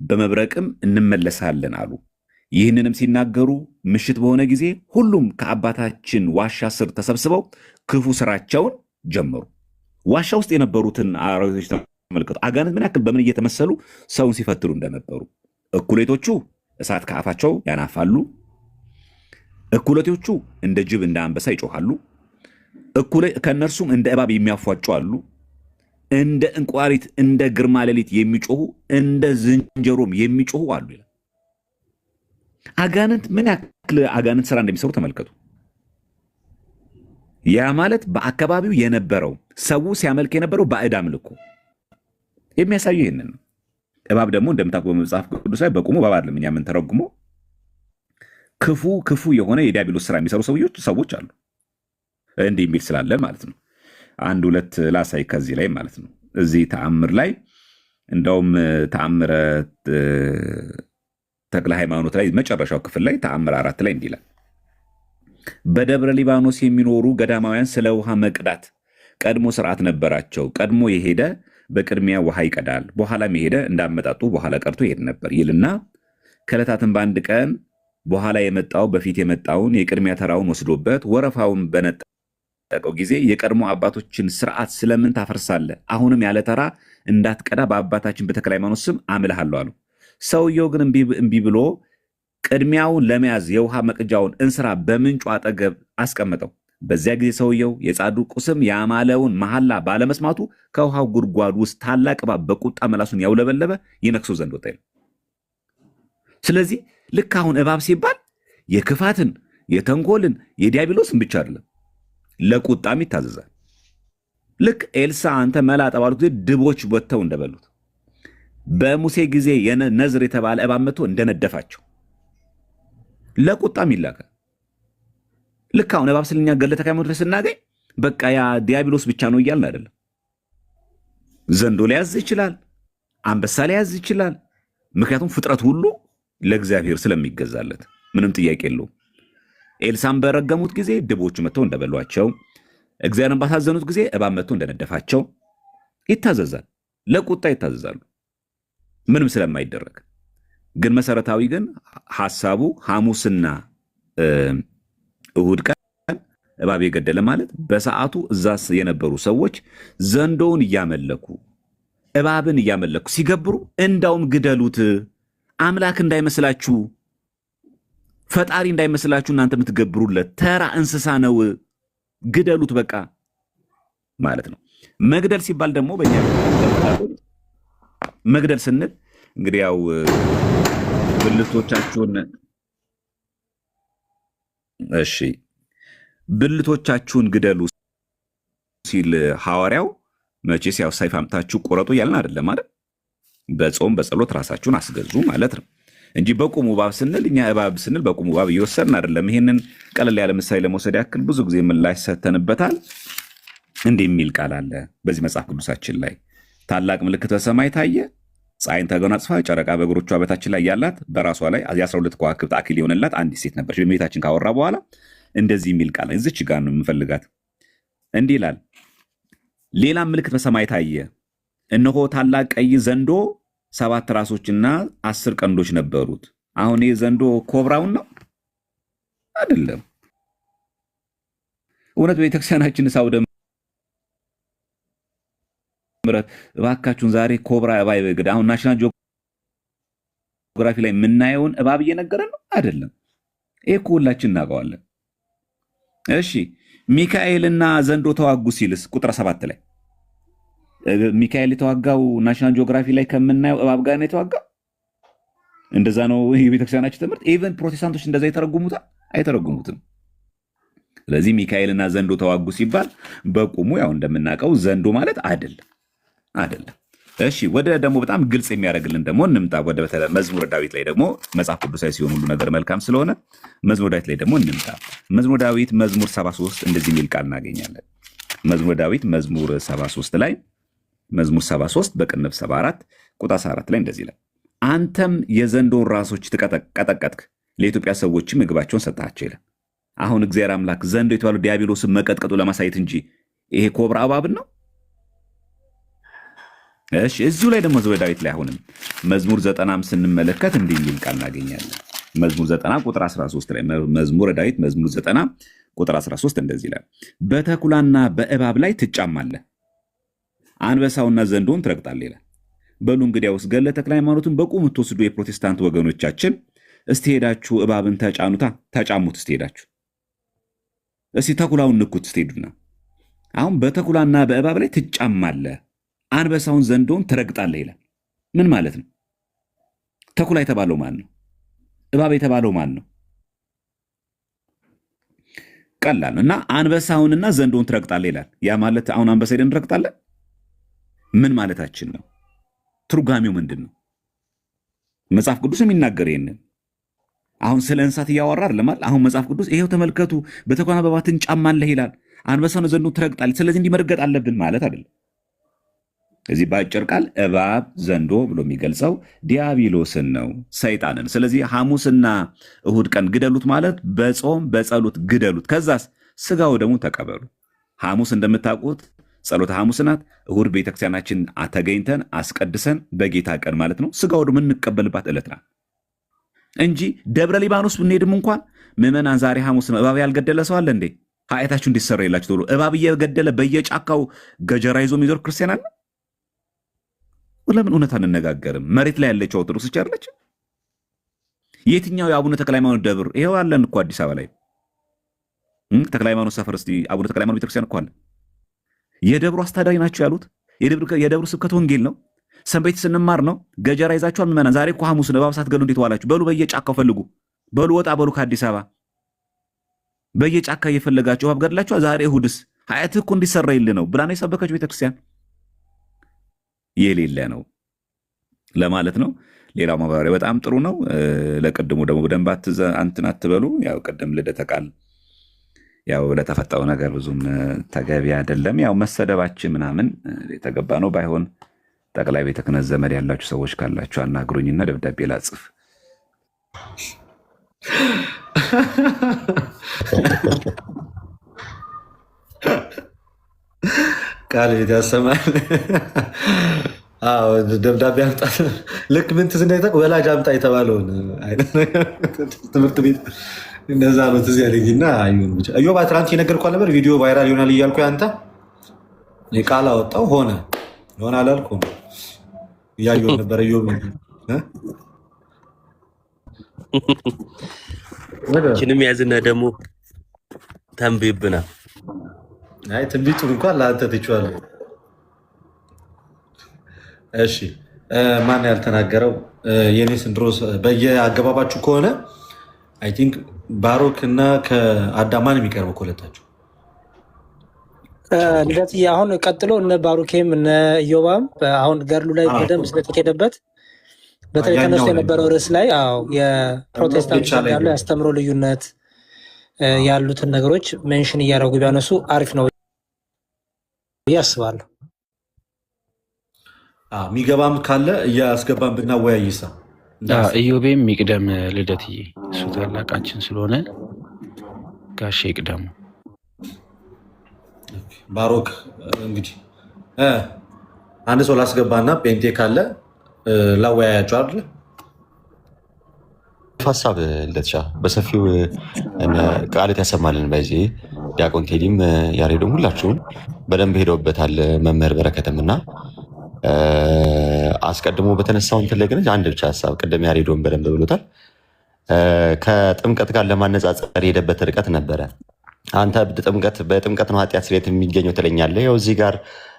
በመብረቅም እንመለሳለን አሉ። ይህንንም ሲናገሩ ምሽት በሆነ ጊዜ ሁሉም ከአባታችን ዋሻ ስር ተሰብስበው ክፉ ስራቸውን ጀመሩ። ዋሻ ውስጥ የነበሩትን አራዊቶች ተመልከቱ። አጋንንት ምን ያክል በምን እየተመሰሉ ሰውን ሲፈትሉ እንደነበሩ። እኩሌቶቹ እሳት ከአፋቸው ያናፋሉ፣ እኩሌቶቹ እንደ ጅብ እንደ አንበሳ ይጮሃሉ፣ ከእነርሱም እንደ እባብ የሚያፏጩ አሉ፣ እንደ እንቁራሪት እንደ ግርማ ሌሊት የሚጮሁ እንደ ዝንጀሮም የሚጮሁ አሉ ይላል። አጋንንት ምን ያክል አጋንንት ስራ እንደሚሰሩ ተመልከቱ። ያ ማለት በአካባቢው የነበረው ሰው ሲያመልክ የነበረው ባዕድ አምልኮ የሚያሳዩ ይህንን ነው። እባብ ደግሞ እንደምታውቁ በመጽሐፍ ቅዱስ ላይ በቁሙ እባብ አይደለም እኛ የምንተረጉመው፣ ክፉ የሆነ የዲያብሎስ ስራ የሚሰሩ ሰዎች አሉ። እንዲህ የሚል ስላለ ማለት ነው። አንድ ሁለት ላሳይ ከዚህ ላይ ማለት ነው። እዚህ ተአምር ላይ እንደውም ተአምረ ተክለ ሃይማኖት ላይ መጨረሻው ክፍል ላይ ተአምር 4 ላይ እንዲህ ይላል። በደብረ ሊባኖስ የሚኖሩ ገዳማውያን ስለ ውሃ መቅዳት ቀድሞ ስርዓት ነበራቸው። ቀድሞ የሄደ በቅድሚያ ውሃ ይቀዳል፣ በኋላም የሄደ እንዳመጣጡ በኋላ ቀርቶ ይሄድ ነበር ይልና ከዕለታትም በአንድ ቀን በኋላ የመጣው በፊት የመጣውን የቅድሚያ ተራውን ወስዶበት ወረፋውን በነጠቀው ጊዜ የቀድሞ አባቶችን ስርዓት ስለምን ታፈርሳለህ? አሁንም ያለ ተራ እንዳትቀዳ በአባታችን በተክለ ሃይማኖት ስም አምልሃለሁ አሉ። ሰውየው ግን እምቢ ብሎ ቅድሚያውን ለመያዝ የውሃ መቅጃውን እንስራ በምንጩ አጠገብ አስቀመጠው። በዚያ ጊዜ ሰውየው የጻድቁ ስም ያማለውን መሐላ ባለመስማቱ ከውሃው ጉድጓድ ውስጥ ታላቅ እባብ በቁጣ መላሱን ያውለበለበ ይነክሰው ዘንድ ወጣ። ስለዚህ ልክ አሁን እባብ ሲባል የክፋትን የተንኮልን የዲያብሎስን ብቻ አይደለም፣ ለቁጣም ይታዘዛል። ልክ ኤልሳ አንተ መላጣ ባሉት ጊዜ ድቦች ወጥተው እንደበሉት በሙሴ ጊዜ ነዝር የተባለ እባብ መጥቶ እንደነደፋቸው ለቁጣም ይላካል። ልክ አሁን እባብ ስለኛ ገድለ ተክለ ሃይማኖት ላይ ስናገኝ በቃ ያ ዲያብሎስ ብቻ ነው እያልን አይደለም። ዘንዶ ሊያዝ ይችላል፣ አንበሳ ሊያዝ ይችላል። ምክንያቱም ፍጥረት ሁሉ ለእግዚአብሔር ስለሚገዛለት ምንም ጥያቄ የለውም። ኤልሳን በረገሙት ጊዜ ድቦቹ መጥተው እንደበሏቸው፣ እግዚአብሔርን ባሳዘኑት ጊዜ እባብ መጥቶ እንደነደፋቸው ይታዘዛል። ለቁጣ ይታዘዛሉ ምንም ስለማይደረግ። ግን መሰረታዊ ግን ሐሳቡ ሐሙስና እሁድ ቀን እባብ የገደለ ማለት በሰዓቱ እዛ የነበሩ ሰዎች ዘንዶውን እያመለኩ እባብን እያመለኩ ሲገብሩ እንዳውም ግደሉት፣ አምላክ እንዳይመስላችሁ፣ ፈጣሪ እንዳይመስላችሁ እናንተ የምትገብሩለት ተራ እንስሳ ነው፣ ግደሉት በቃ ማለት ነው። መግደል ሲባል ደግሞ በእኛ መግደል ስንል እንግዲህ ያው ብልቶቻችሁን ግደሉ ሲል ሐዋርያው መቼስ ያው ሰይፍ አምጥታችሁ ቆረጡ እያልን አይደለም አይደል? በጾም በጸሎት ራሳችሁን አስገዙ ማለት ነው። እንጂ በቁሙ እባብ ስንል እኛ እባብ ስንል በቁሙ እባብ እየወሰድን አይደለም። ይሄንን ቀለል ያለ ምሳሌ ለመውሰድ ያክል ብዙ ጊዜ ምላሽ ሰተንበታል። እንዲህ የሚል ቃል አለ በዚህ መጽሐፍ ቅዱሳችን ላይ ታላቅ ምልክት በሰማይ ታየ፣ ፀሐይን ተጎናጽፋ ጨረቃ በእግሮቿ በታች ላይ ያላት በራሷ ላይ የ12 ከዋክብት አክሊል የሆነላት አንዲት ሴት ነበረች። በእመቤታችን ካወራ በኋላ እንደዚህ የሚል ቃል እዚች ጋር ነው የምፈልጋት። እንዲህ ይላል፣ ሌላም ምልክት በሰማይ ታየ፣ እነሆ ታላቅ ቀይ ዘንዶ 7 ራሶችና 10 ቀንዶች ነበሩት። አሁን ይህ ዘንዶ ኮብራውን ነው አይደለም? እውነት ቤተክርስቲያናችን ሳውደ ምረት እባካችሁን ዛሬ ኮብራ እባብ ይግድ። አሁን ናሽናል ጂኦግራፊ ላይ የምናየውን እባብ እየነገረን ነው አይደለም? ይሄ እኮ ሁላችን እናውቀዋለን። እሺ ሚካኤልና ዘንዶ ተዋጉ ሲልስ ቁጥር 7 ላይ ሚካኤል የተዋጋው ናሽናል ጂኦግራፊ ላይ ከምናየው እባብ ጋር ነው የተዋጋው። እንደዛ ነው የቤተክርስቲያናችን ትምህርት። ኢቨን ፕሮቴስታንቶች እንደዛ ይተረጉሙታል? አይተረጉሙትም። ስለዚህ ሚካኤልና ዘንዶ ተዋጉ ሲባል በቁሙ ያው እንደምናውቀው ዘንዶ ማለት አይደለም። እሺ ወደ ደግሞ በጣም ግልጽ የሚያደርግልን ደግሞ እንምጣ። ወደ መዝሙረ ዳዊት ላይ ደግሞ መጽሐፍ ቅዱሳዊ ሲሆን ሁሉ ነገር መልካም ስለሆነ መዝሙረ ዳዊት ላይ ደግሞ እንምጣ። መዝሙረ ዳዊት መዝሙር 73 እንደዚህ የሚል ቃል እናገኛለን። መዝሙረ ዳዊት መዝሙር 73 ላይ መዝሙር 73 በቅንፍ 74 ቁጥር 14 ላይ እንደዚህ ይላል፣ አንተም የዘንዶን ራሶች ቀጠቀጥክ፣ ለኢትዮጵያ ሰዎች ምግባቸውን ሰጣቸው ይላል። አሁን እግዚአብሔር አምላክ ዘንዶ የተባለው ዲያብሎስን መቀጥቀጡ ለማሳየት እንጂ ይሄ ኮብራ እባብን ነው። እሺ እዚሁ ላይ ደግሞ መዝሙረ ዳዊት ላይ አሁንም መዝሙር 90 ስንመለከት እንዲህ የሚል ቃል እናገኛለን። መዝሙር 90 ቁጥር 13 ላይ መዝሙረ ዳዊት መዝሙር 90 ቁጥር 13 እንደዚህ ይላል፣ በተኩላና በእባብ ላይ ትጫማለህ፣ አንበሳውና ዘንዶን ትረግጣለህ ይላል። በሉ እንግዲያውስ ገድለ ተክለ ሃይማኖትን በቁም የምትወስዱ የፕሮቴስታንት ወገኖቻችን እስቲ ሄዳችሁ እባብን ተጫሙት። እስቲ ሄዳችሁ እስቲ ተኩላውን ንኩት። እስቲ ሄዱና አሁን በተኩላና በእባብ ላይ ትጫማለህ፣ አንበሳውን ዘንዶን ትረግጣለህ ይላል። ምን ማለት ነው? ተኩላ የተባለው ማን ነው? እባብ የተባለው ማን ነው? ቀላል ነው። እና አንበሳውንና ዘንዶን ትረግጣለህ ይላል። ያ ማለት አሁን አንበሳ ሄደን እንረግጣለን? ምን ማለታችን ነው? ትርጓሜው ምንድን ነው? መጽሐፍ ቅዱስ የሚናገር ይሄንን አሁን ስለ እንስሳት እያወራ አይደለም። አሁን መጽሐፍ ቅዱስ ይሄው ተመልከቱ፣ በተኩላና በእባብ ትጫማለህ ይላል፣ አንበሳውን ዘንዶን ትረግጣለህ፣ ስለዚህ እንዲህ መርገጥ አለብን ማለት አይደለም። እዚህ በአጭር ቃል እባብ ዘንዶ ብሎ የሚገልጸው ዲያብሎስን ነው፣ ሰይጣንን። ስለዚህ ሐሙስና እሁድ ቀን ግደሉት ማለት በጾም በጸሎት ግደሉት፣ ከዛስ ስጋው ደግሞ ተቀበሉ። ሐሙስ እንደምታውቁት ጸሎተ ሐሙስ ናት። እሁድ ቤተክርስቲያናችን ተገኝተን አስቀድሰን በጌታ ቀን ማለት ነው ስጋው ደግሞ የምንቀበልባት ዕለት ናት እንጂ ደብረ ሊባኖስ ብንሄድም እንኳን ምዕመናን ዛሬ ሐሙስ ነው፣ እባብ ያልገደለ ሰው አለ እንዴ? ኃጢአታችሁ እንዲሰራ የላችሁ ተብሎ እባብ እየገደለ በየጫካው ገጀራ ይዞ የሚዞር ክርስቲያን አለ? ለምን እውነት አንነጋገርም? መሬት ላይ ያለችው ኦርቶዶክስ ቸርች የትኛው የአቡነ ተክለ ሃይማኖት ደብር? ይሄው አለን እኮ አዲስ አበባ ላይ ተክለ ሃይማኖት ሰፈር። እስቲ አቡነ ተክለ ሃይማኖት ቤተክርስቲያን እኮ አለ። የደብሩ አስተዳዳሪ ናቸው ያሉት። የደብሩ ስብከት ወንጌል ነው። ሰንበት ስንማር ነው። ገጀራ ይዛችኋል ምዕመናን። ዛሬ እኮ ሐሙስ ነው። እባብ ሳትገሉ እንዴት ዋላችሁ? በሉ በየጫካው ፈልጉ። በሉ ወጣ በሉ ከአዲስ አበባ በየጫካ እየፈለጋችሁ እባብ ገድላችኋል። ዛሬ እሁድስ ኃጢአትህ እኮ እንዲሰራ ይል ነው ብላ ነው የሰበከችው ቤተክርስቲያን። የሌለ ነው ለማለት ነው። ሌላው ማብራሪያ በጣም ጥሩ ነው። ለቅድሙ ደግሞ በደንብ አንትን አትበሉ። ያው ቅድም ልደተ ቃል ያው ለተፈጠረው ነገር ብዙም ተገቢ አይደለም። ያው መሰደባችን ምናምን የተገባ ነው። ባይሆን ጠቅላይ ቤተ ክህነት ዘመድ ያላችሁ ሰዎች ካላችሁ አናግሩኝና ደብዳቤ ላጽፍ። ቃል ቤት ያሰማል። ደብዳቤ አምጣ። ልክ ምን ትዝ እንዳይጠቅ ወላጅ አምጣ የተባለውን አይነት ትምህርት ቤት እንደዛ ነው ትዝ ያለኝና አይሁን ብቻ። እዮብ ትናንት የነገርኩህ ነበር ቪዲዮ ቫይራል ይሆናል እያልኩ አንተ ቃል አወጣው ሆነ ይሆናል አላልኩም? እያየሁ ነበር። እዮብ ችንም ያዝና ደግሞ ተንብይብና አይ ትንቢቱን እንኳን ለአንተ ትችዋለህ። እሺ ማን ያልተናገረው የኔ ስንድሮስ በየአገባባችሁ ከሆነ አይ ቲንክ ባሮክ እና ከአዳማን የሚቀርበው ኮለታቸው ልደት አሁን ቀጥሎ እነ ባሩኬም እነ ኢዮባም አሁን ገድሉ ላይ በደንብ ስለተኬደበት በተለይ ተነስቶ ያኛው ላይ የነበረው ርዕስ ላይ የፕሮቴስታንት ብቻ ዘንድ ላይ ያለው የአስተምሮ ልዩነት ያሉትን ነገሮች ሜንሽን እያደረጉ ቢያነሱ አሪፍ ነው ብዬ አስባለሁ። የሚገባም ካለ እያስገባን ብናወያይሳ ኢዮቤም ይቅደም ልደትዬ፣ እሱ ታላቃችን ስለሆነ ጋሼ ይቅደሙ። ባሮክ እንግዲህ አንድ ሰው ላስገባና ጴንጤ ካለ ላወያያቸው አይደል? ሀሳብ ልደትሻ በሰፊው ቃልት ያሰማልን። በዚህ ዲያቆን ቴዲም ያሬዶም ሁላችሁም በደንብ ሄደውበታል። መምህር በረከትም እና አስቀድሞ በተነሳው እንትን ላይ ግን አንድ ብቻ ሀሳብ ቅድም ያሬዶም በደንብ ብሎታል። ከጥምቀት ጋር ለማነጻጸር የሄደበት ርቀት ነበረ። አንተ በጥምቀት ነው ኃጢአት ስርየት የሚገኘው ትለኛለህ፣ ያው እዚህ ጋር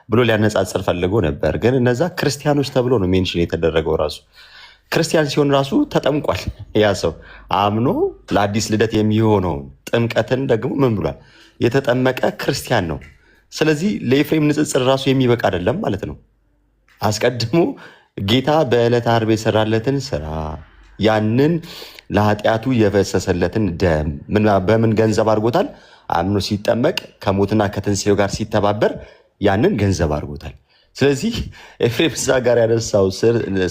ብሎ ሊያነጻጽር ፈልጎ ነበር። ግን እነዛ ክርስቲያኖች ተብሎ ነው ሜንሽን የተደረገው። ራሱ ክርስቲያን ሲሆን ራሱ ተጠምቋል። ያ ሰው አምኖ ለአዲስ ልደት የሚሆነውን ጥምቀትን ደግሞ ምን ብሏል? የተጠመቀ ክርስቲያን ነው። ስለዚህ ለኤፍሬም ንጽጽር ራሱ የሚበቃ አይደለም ማለት ነው። አስቀድሞ ጌታ በዕለተ ዓርብ የሰራለትን ስራ ያንን ለኃጢአቱ የፈሰሰለትን ደም በምን ገንዘብ አድርጎታል? አምኖ ሲጠመቅ ከሞትና ከትንሣኤው ጋር ሲተባበር ያንን ገንዘብ አድርጎታል። ስለዚህ ኤፍሬም እዛ ጋር ያነሳው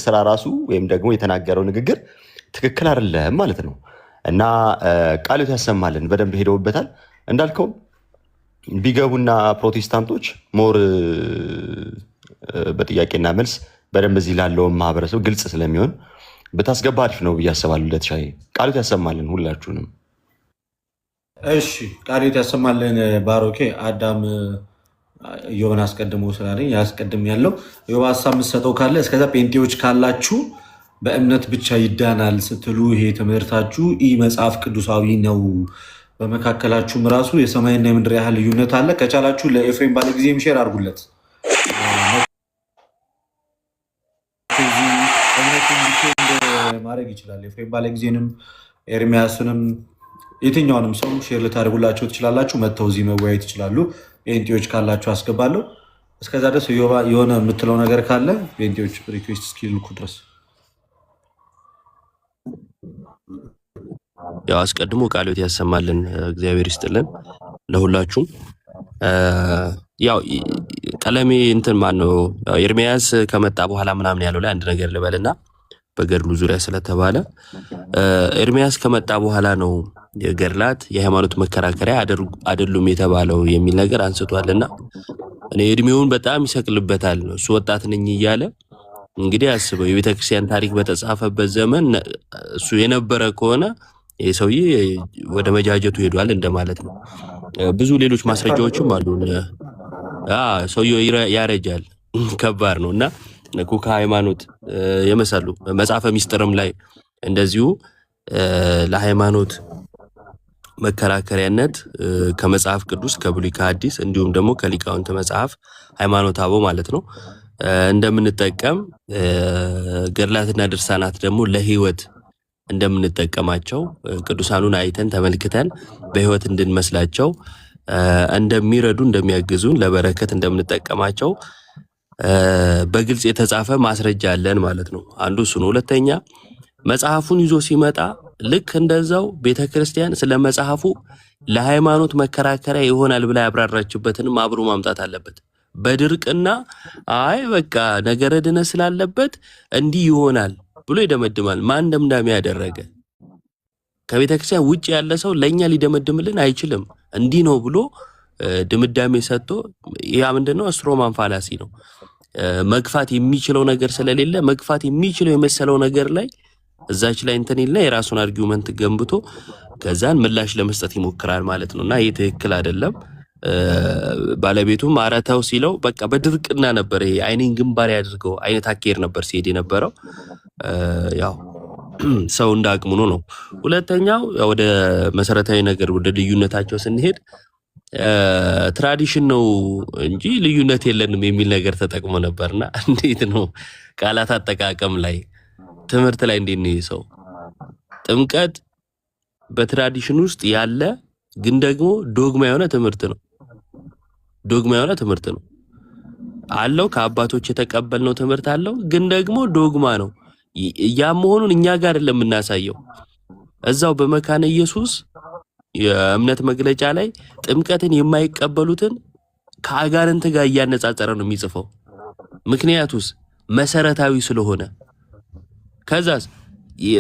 ስራ ራሱ ወይም ደግሞ የተናገረው ንግግር ትክክል አይደለም ማለት ነው። እና ቃልዮት ያሰማልን። በደንብ ሄደውበታል እንዳልከው ቢገቡና ፕሮቴስታንቶች ሞር በጥያቄና መልስ በደንብ እዚህ ላለውን ማህበረሰብ ግልጽ ስለሚሆን ብታስገባ አሪፍ ነው ብዬ አስባለሁ። ለተሻይ ቃልዮት ያሰማልን ሁላችሁንም። እሺ ቃልዮት ያሰማልን። ባሮኬ አዳም ኢዮብን አስቀድሞ ስላለኝ ያስቀድም ያለው ኢዮብ ሀሳብ የምትሰጠው ካለ እስከዛ ጴንጤዎች ካላችሁ በእምነት ብቻ ይዳናል ስትሉ ይሄ ትምህርታችሁ ኢ መጽሐፍ ቅዱሳዊ ነው። በመካከላችሁም ራሱ የሰማይና የምድር ያህል ልዩነት አለ። ከቻላችሁ ለኤፍሬም ባለጊዜም ሼር አድርጉለት። ማድረግ ይችላል። ኤፍሬም ባለጊዜንም ኤርሚያስንም የትኛውንም ሰው ሼር ልታደርጉላቸው ትችላላችሁ። መጥተው እዚህ መወያየት ይችላሉ። ጴንጤዎች ካላችሁ አስገባለሁ። እስከዛ ድረስ የሆነ የምትለው ነገር ካለ ጴንጤዎች ሪኩዌስት እስኪልኩ ድረስ ያው አስቀድሞ ቃልዮት ያሰማልን። እግዚአብሔር ይስጥልን ለሁላችሁም። ያው ቀለሜ እንትን ማን ነው ኤርሚያስ ከመጣ በኋላ ምናምን ያለው ላይ አንድ ነገር ልበልና በገድሉ ዙሪያ ስለተባለ ኤርሚያስ ከመጣ በኋላ ነው የገድላት የሃይማኖት መከራከሪያ አይደሉም የተባለው የሚል ነገር አንስቷልና እኔ እድሜውን በጣም ይሰቅልበታል። እሱ ወጣት ነኝ እያለ እንግዲህ አስበው የቤተክርስቲያን ታሪክ በተጻፈበት ዘመን እሱ የነበረ ከሆነ የሰውዬ ወደ መጃጀቱ ሄዷል እንደማለት ነው። ብዙ ሌሎች ማስረጃዎችም አሉ። ሰውዬው ያረጃል፣ ከባድ ነው እና ኩካ ሃይማኖት የመሰሉ መጽሐፈ ሚስጥርም ላይ እንደዚሁ ለሃይማኖት መከራከሪያነት ከመጽሐፍ ቅዱስ ከብሉይ ከሐዲስ እንዲሁም ደግሞ ከሊቃውንት መጽሐፍ ሃይማኖት አበው ማለት ነው እንደምንጠቀም ገድላትና ድርሳናት ደግሞ ለህይወት እንደምንጠቀማቸው ቅዱሳኑን አይተን ተመልክተን በህይወት እንድንመስላቸው እንደሚረዱ እንደሚያግዙን ለበረከት እንደምንጠቀማቸው በግልጽ የተጻፈ ማስረጃ አለን ማለት ነው። አንዱ እሱ ነው። ሁለተኛ መጽሐፉን ይዞ ሲመጣ ልክ እንደዛው ቤተክርስቲያን ስለ መጽሐፉ ለሃይማኖት መከራከሪያ ይሆናል ብላ ያብራራችበትንም አብሮ ማምጣት አለበት። በድርቅና አይ በቃ ነገረ ድነት ስላለበት እንዲህ ይሆናል ብሎ ይደመድማል። ማን ደምዳሜ ያደረገ? ከቤተክርስቲያን ውጭ ያለ ሰው ለኛ ሊደመድምልን አይችልም። እንዲህ ነው ብሎ ድምዳሜ ሰጥቶ ያ ምንድነው ስትሮማን ፋላሲ ነው። መግፋት የሚችለው ነገር ስለሌለ መግፋት የሚችለው የመሰለው ነገር ላይ እዛች ላይ እንትን ይልና የራሱን አርጊውመንት ገንብቶ ከዛን ምላሽ ለመስጠት ይሞክራል ማለት ነውና ይሄ ትክክል አይደለም። ባለቤቱም አረታው ሲለው በቃ በድርቅና ነበር ይሄ አይኔን ግንባር ያድርገው አይነት አኬር ነበር ሲሄድ የነበረው። ያው ሰው እንዳቅሙ ነው። ሁለተኛው ወደ መሰረታዊ ነገር ወደ ልዩነታቸው ስንሄድ ትራዲሽን ነው እንጂ ልዩነት የለንም የሚል ነገር ተጠቅሞ ነበርና እንዴት ነው ቃላት አጠቃቀም ላይ ትምህርት ላይ እንዴት ነው ሰው ጥምቀት በትራዲሽን ውስጥ ያለ ግን ደግሞ ዶግማ የሆነ ትምህርት ነው። ዶግማ የሆነ ትምህርት ነው አለው። ከአባቶች የተቀበልነው ትምህርት አለው፣ ግን ደግሞ ዶግማ ነው። ያ መሆኑን እኛ ጋር አይደለም የምናሳየው። እዛው በመካነ ኢየሱስ የእምነት መግለጫ ላይ ጥምቀትን የማይቀበሉትን ከአጋንንት ጋር እያነጻጸረ ነው የሚጽፈው። ምክንያቱስ መሰረታዊ ስለሆነ። ከዛስ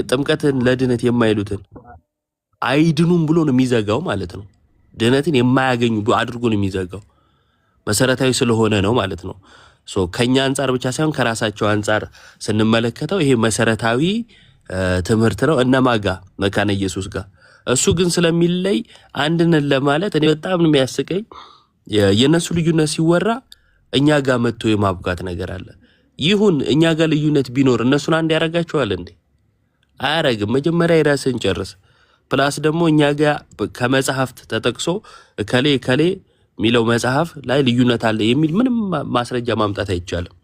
ጥምቀትን ለድነት የማይሉትን አይድኑም ብሎ ነው የሚዘጋው ማለት ነው። ድነትን የማያገኙ አድርጎ ነው የሚዘጋው። መሰረታዊ ስለሆነ ነው ማለት ነው። ከኛ አንጻር ብቻ ሳይሆን ከራሳቸው አንጻር ስንመለከተው ይሄ መሰረታዊ ትምህርት ነው። እነማጋ መካነ ኢየሱስ ጋር እሱ ግን ስለሚለይ አንድነን ለማለት እኔ በጣም ነው የሚያስቀኝ። የነሱ ልዩነት ሲወራ እኛ ጋር መጥቶ የማብቃት ነገር አለ። ይሁን እኛ ጋር ልዩነት ቢኖር እነሱን አንድ ያረጋቸዋል እንዴ? አያረግም። መጀመሪያ የራስን ጨርስ። ፕላስ ደግሞ እኛ ጋር ከመጽሐፍት ተጠቅሶ ከሌ ሚለው መጽሐፍ ላይ ልዩነት አለ የሚል ምንም ማስረጃ ማምጣት አይቻልም።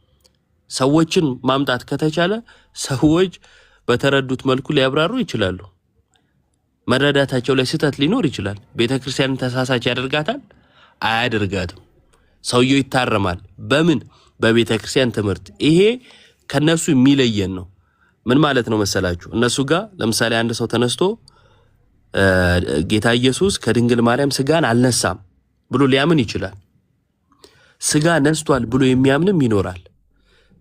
ሰዎችን ማምጣት ከተቻለ ሰዎች በተረዱት መልኩ ሊያብራሩ ይችላሉ። መረዳታቸው ላይ ስህተት ሊኖር ይችላል። ቤተክርስቲያንን ተሳሳች ያደርጋታል? አያደርጋትም። ሰውየው ይታረማል። በምን? በቤተክርስቲያን ትምህርት። ይሄ ከነሱ የሚለየን ነው። ምን ማለት ነው መሰላችሁ? እነሱ ጋር ለምሳሌ አንድ ሰው ተነስቶ ጌታ ኢየሱስ ከድንግል ማርያም ስጋን አልነሳም ብሎ ሊያምን ይችላል። ስጋ ነስቷል ብሎ የሚያምንም ይኖራል።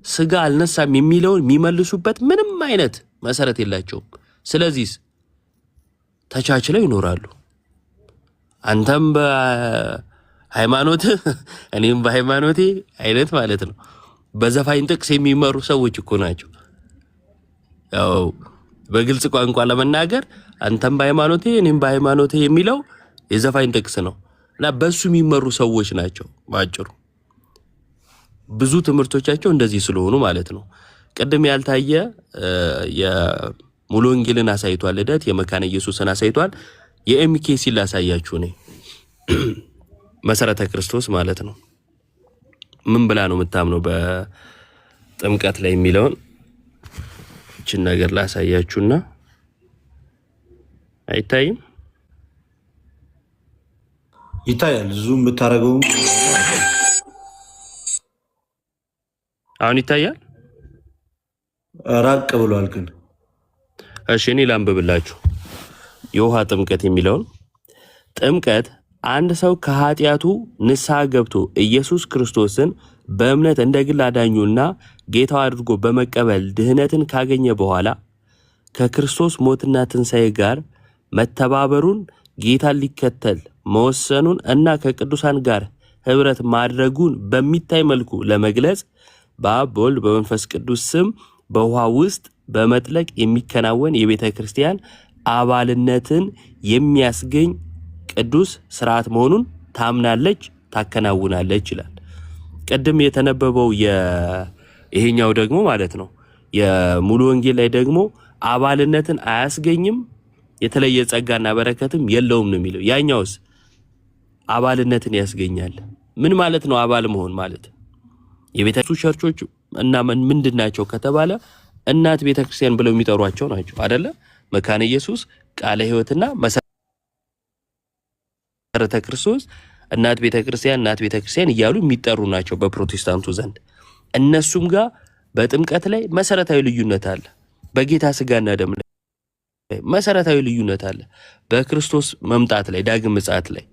ስጋ አልነሳም የሚለውን የሚመልሱበት ምንም አይነት መሰረት የላቸውም። ስለዚህ ተቻችለው ይኖራሉ። አንተም በሃይማኖት እኔም በሃይማኖቴ አይነት ማለት ነው። በዘፋኝ ጥቅስ የሚመሩ ሰዎች እኮ ናቸው። ያው በግልጽ ቋንቋ ለመናገር አንተም በሃይማኖቴ እኔም በሃይማኖቴ የሚለው የዘፋኝ ጥቅስ ነው እና በሱ የሚመሩ ሰዎች ናቸው። ባጭሩ ብዙ ትምህርቶቻቸው እንደዚህ ስለሆኑ ማለት ነው። ቀደም ያልታየ የሙሉ ወንጌልን አሳይቷል። ልደት የመካነ ኢየሱስን አሳይቷል። የኤምኬሲ ላሳያችሁ ነኝ። መሰረተ ክርስቶስ ማለት ነው። ምን ብላ ነው የምታምነው በጥምቀት ላይ የሚለውን እቺን ነገር ላሳያችሁና አይታይም? ይታያል። ዙም ብታረገው አሁን ይታያል። ራቅ ብሏል ግን። እሺ እኔ ላንብብላችሁ የውሃ ጥምቀት የሚለውን። ጥምቀት አንድ ሰው ከኃጢአቱ ንስሐ ገብቶ ኢየሱስ ክርስቶስን በእምነት እንደ ግል አዳኙና ጌታው አድርጎ በመቀበል ድህነትን ካገኘ በኋላ ከክርስቶስ ሞትና ትንሣኤ ጋር መተባበሩን፣ ጌታን ሊከተል መወሰኑን እና ከቅዱሳን ጋር ህብረት ማድረጉን በሚታይ መልኩ ለመግለጽ በአብ በወልድ በመንፈስ ቅዱስ ስም በውሃ ውስጥ በመጥለቅ የሚከናወን የቤተ ክርስቲያን አባልነትን የሚያስገኝ ቅዱስ ስርዓት መሆኑን ታምናለች፣ ታከናውናለች ይላል። ቅድም የተነበበው ይሄኛው ደግሞ ማለት ነው የሙሉ ወንጌል ላይ ደግሞ አባልነትን አያስገኝም የተለየ ጸጋና በረከትም የለውም ነው የሚለው። ያኛውስ አባልነትን ያስገኛል። ምን ማለት ነው አባል መሆን ማለት? የቤተክርስቲያን ቸርቾች እና ምንድናቸው ከተባለ እናት ቤተክርስቲያን ብለው የሚጠሯቸው ናቸው አይደለ? መካነ ኢየሱስ፣ ቃለ ሕይወትና መሰረተ ክርስቶስ እናት ቤተክርስቲያን እያሉ የሚጠሩ ናቸው በፕሮቴስታንቱ ዘንድ። እነሱም ጋር በጥምቀት ላይ መሰረታዊ ልዩነት አለ። በጌታ ስጋና ደም ላይ መሰረታዊ ልዩነት አለ። በክርስቶስ መምጣት ላይ ዳግም ምጽአት ላይ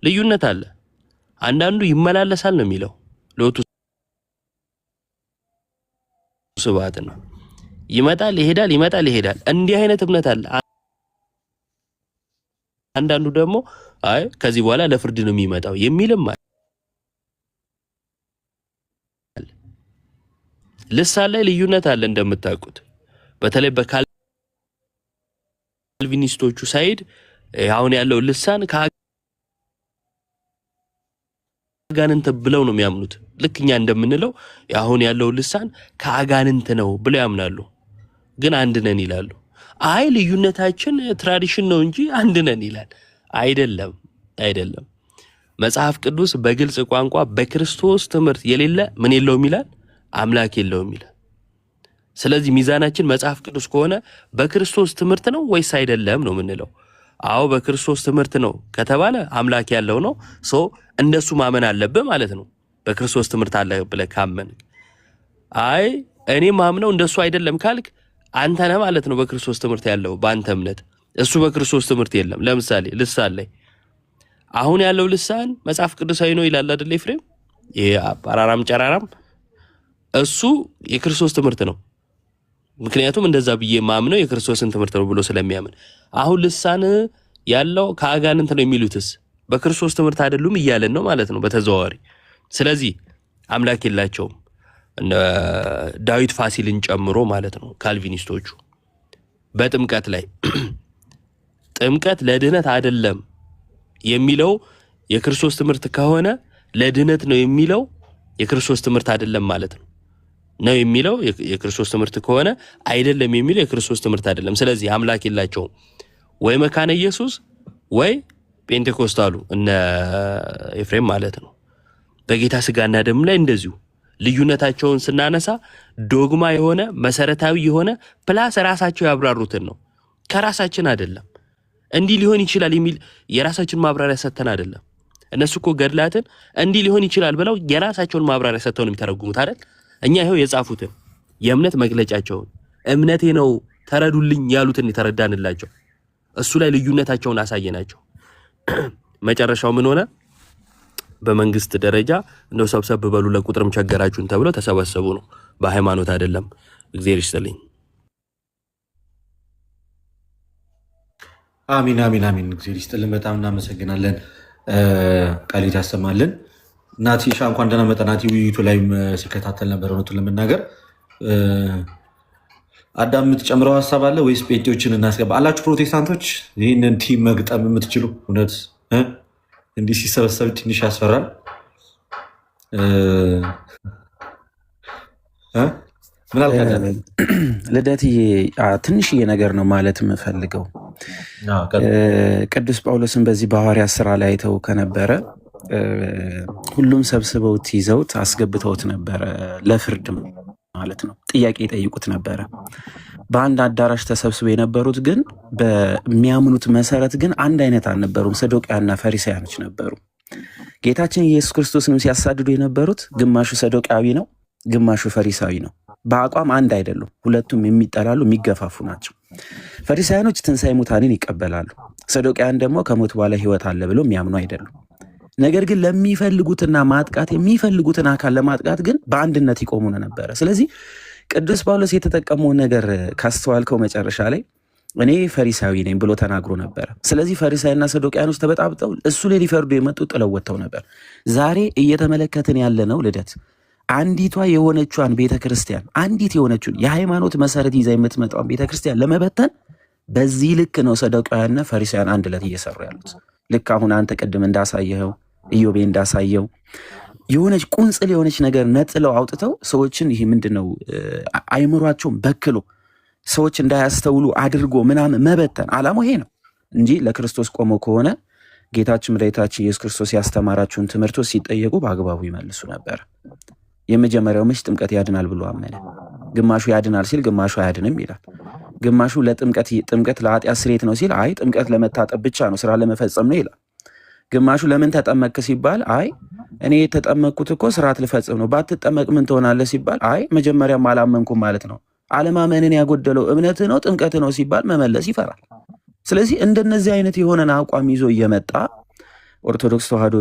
ልዩነት አለ። አንዳንዱ ይመላለሳል ነው የሚለው ሎቱ ስብሐት ነው። ይመጣል ይሄዳል፣ ይመጣል ይሄዳል። እንዲህ አይነት እምነት አለ። አንዳንዱ ደግሞ አይ ከዚህ በኋላ ለፍርድ ነው የሚመጣው የሚልም አለ። ልሳን ላይ ልዩነት አለ እንደምታውቁት። በተለይ በካልቪኒስቶቹ ሳይድ አሁን ያለው ልሳን ከአጋንንት ብለው ነው የሚያምኑት። ልክኛ እንደምንለው አሁን ያለው ልሳን ከአጋንንት ነው ብለው ያምናሉ። ግን አንድ ነን ይላሉ። አይ ልዩነታችን ትራዲሽን ነው እንጂ አንድ ነን ይላል። አይደለም። መጽሐፍ ቅዱስ በግልጽ ቋንቋ በክርስቶስ ትምህርት የሌለ ምን የለውም ይላል፣ አምላክ የለውም ይላል። ስለዚህ ሚዛናችን መጽሐፍ ቅዱስ ከሆነ በክርስቶስ ትምህርት ነው ወይስ አይደለም ነው የምንለው። አዎ በክርስቶስ ትምህርት ነው ከተባለ አምላክ ያለው ነው። እንደሱ ማመን አለብህ ማለት ነው። በክርስቶስ ትምህርት አለ ብለህ ካመን አይ እኔ ማምነው እንደሱ አይደለም ካልክ አንተ ነህ ማለት ነው በክርስቶስ ትምህርት ያለው በአንተ እምነት። እሱ በክርስቶስ ትምህርት የለም። ለምሳሌ ልሳን ላይ አሁን ያለው ልሳን መጽሐፍ ቅዱሳዊ ነው ይላል አይደል ኤፍሬም? ይሄ አራራም ጨራራም እሱ የክርስቶስ ትምህርት ነው። ምክንያቱም እንደዛ ብዬ ማምነው የክርስቶስን ትምህርት ነው ብሎ ስለሚያምን። አሁን ልሳን ያለው ከአጋንንት ነው የሚሉትስ በክርስቶስ ትምህርት አይደሉም እያለን ነው ማለት ነው በተዘዋዋሪ። ስለዚህ አምላክ የላቸውም ዳዊት ፋሲልን ጨምሮ ማለት ነው ካልቪኒስቶቹ። በጥምቀት ላይ ጥምቀት ለድህነት አይደለም የሚለው የክርስቶስ ትምህርት ከሆነ ለድህነት ነው የሚለው የክርስቶስ ትምህርት አይደለም ማለት ነው። ነው የሚለው የክርስቶስ ትምህርት ከሆነ አይደለም የሚለው የክርስቶስ ትምህርት አይደለም። ስለዚህ አምላክ የላቸውም ወይ መካነ ኢየሱስ ወይ ጴንቴኮስታሉ እነ ኤፍሬም ማለት ነው። በጌታ ስጋና ደም ላይ እንደዚሁ ልዩነታቸውን ስናነሳ ዶግማ የሆነ መሰረታዊ የሆነ ፕላስ ራሳቸው ያብራሩትን ነው ከራሳችን አይደለም። እንዲህ ሊሆን ይችላል የሚል የራሳችን ማብራሪያ ሰተን አይደለም። እነሱ እኮ ገድላትን እንዲህ ሊሆን ይችላል ብለው የራሳቸውን ማብራሪያ ሰተው ነው የሚተረጉሙት አይደል? እኛ ይሄው የጻፉትን የእምነት መግለጫቸውን እምነቴ ነው ተረዱልኝ ያሉትን የተረዳንላቸው እሱ ላይ ልዩነታቸውን አሳየናቸው። መጨረሻው ምን ሆነ? በመንግስት ደረጃ እንደው ሰብሰብ በሉ ለቁጥርም ቸገራችሁን ተብለው ተሰበሰቡ ነው፣ በሃይማኖት አይደለም። እግዚአብሔር ይስጥልኝ። አሚን አሚን አሚን። እግዚአብሔር ይስጥልን። በጣም እናመሰግናለን። ቃሌት ያሰማልን። ናቲሻ እንኳን ደህና መጣ። ናቲ ውይይቱ ላይም ሲከታተል ነበር። እውነቱን ለመናገር አዳም የምትጨምረው ሀሳብ አለ ወይስ ጴንጤዎችን እናስገባ አላችሁ? ፕሮቴስታንቶች ይህንን ቲም መግጠም የምትችሉ እውነት እንዲህ ሲሰበሰብ ትንሽ ያስፈራል። ልደትዬ ትንሽዬ ነገር ነው ማለት የምፈልገው። ቅዱስ ጳውሎስን በዚህ በሐዋርያት ሥራ ላይ አይተው ከነበረ ሁሉም ሰብስበውት ይዘውት አስገብተውት ነበረ ለፍርድ ማለት ነው። ጥያቄ ይጠይቁት ነበረ። በአንድ አዳራሽ ተሰብስበው የነበሩት ግን በሚያምኑት መሰረት ግን አንድ አይነት አልነበሩም። ሰዶቅያና ፈሪሳያኖች ነበሩ። ጌታችን ኢየሱስ ክርስቶስንም ሲያሳድዱ የነበሩት ግማሹ ሰዶቅያዊ ነው፣ ግማሹ ፈሪሳዊ ነው። በአቋም አንድ አይደሉም። ሁለቱም የሚጠላሉ የሚገፋፉ ናቸው። ፈሪሳያኖች ትንሣኤ ሙታንን ይቀበላሉ። ሰዶቅያን ደግሞ ከሞት በኋላ ሕይወት አለ ብለው የሚያምኑ አይደሉም። ነገር ግን ለሚፈልጉትና ማጥቃት የሚፈልጉትን አካል ለማጥቃት ግን በአንድነት ይቆሙ ነበረ። ስለዚህ ቅዱስ ጳውሎስ የተጠቀመው ነገር ካስተዋልከው መጨረሻ ላይ እኔ ፈሪሳዊ ነኝ ብሎ ተናግሮ ነበረ። ስለዚህ ፈሪሳይና ሰዶቅያኖች ተበጣብጠው እሱ ላይ ሊፈርዱ የመጡ ጥለው ወጥተው ነበር። ዛሬ እየተመለከትን ያለነው ልደት አንዲቷ የሆነቿን ቤተክርስቲያን አንዲት የሆነችን የሃይማኖት መሰረት ይዛ የምትመጣውን ቤተክርስቲያን ለመበተን በዚህ ልክ ነው ሰዶቅያንና ፈሪሳውያን አንድ ለት እየሰሩ ያሉት። ልክ አሁን አንተ ቅድም እንዳሳየኸው ኢዮቤ እንዳሳየው የሆነች ቁንጽል የሆነች ነገር ነጥለው አውጥተው ሰዎችን ይሄ ምንድነው አይምሯቸውን በክሎ ሰዎች እንዳያስተውሉ አድርጎ ምናምን መበተን ዓላማው ይሄ ነው እንጂ ለክርስቶስ ቆመው ከሆነ ጌታችን መድኃኒታችን ኢየሱስ ክርስቶስ ያስተማራቸውን ትምህርቶች ሲጠየቁ በአግባቡ ይመልሱ ነበር። የመጀመሪያው መች ጥምቀት ያድናል ብሎ አመነ። ግማሹ ያድናል ሲል ግማሹ አያድንም ይላል። ግማሹ ጥምቀት ለኃጢአት ስርየት ነው ሲል አይ ጥምቀት ለመታጠብ ብቻ ነው ስራ ለመፈጸም ነው ይላል። ግማሹ ለምን ተጠመቅክ ሲባል አይ እኔ የተጠመቅኩት እኮ ስርዓት ልፈጽም ነው። ባትጠመቅ ምን ትሆናለህ ሲባል አይ መጀመሪያም አላመንኩም ማለት ነው። አለማመንን ያጎደለው እምነት ነው ጥምቀት ነው ሲባል መመለስ ይፈራል። ስለዚህ እንደነዚህ አይነት የሆነን አቋም ይዞ እየመጣ ኦርቶዶክስ ተዋሕዶ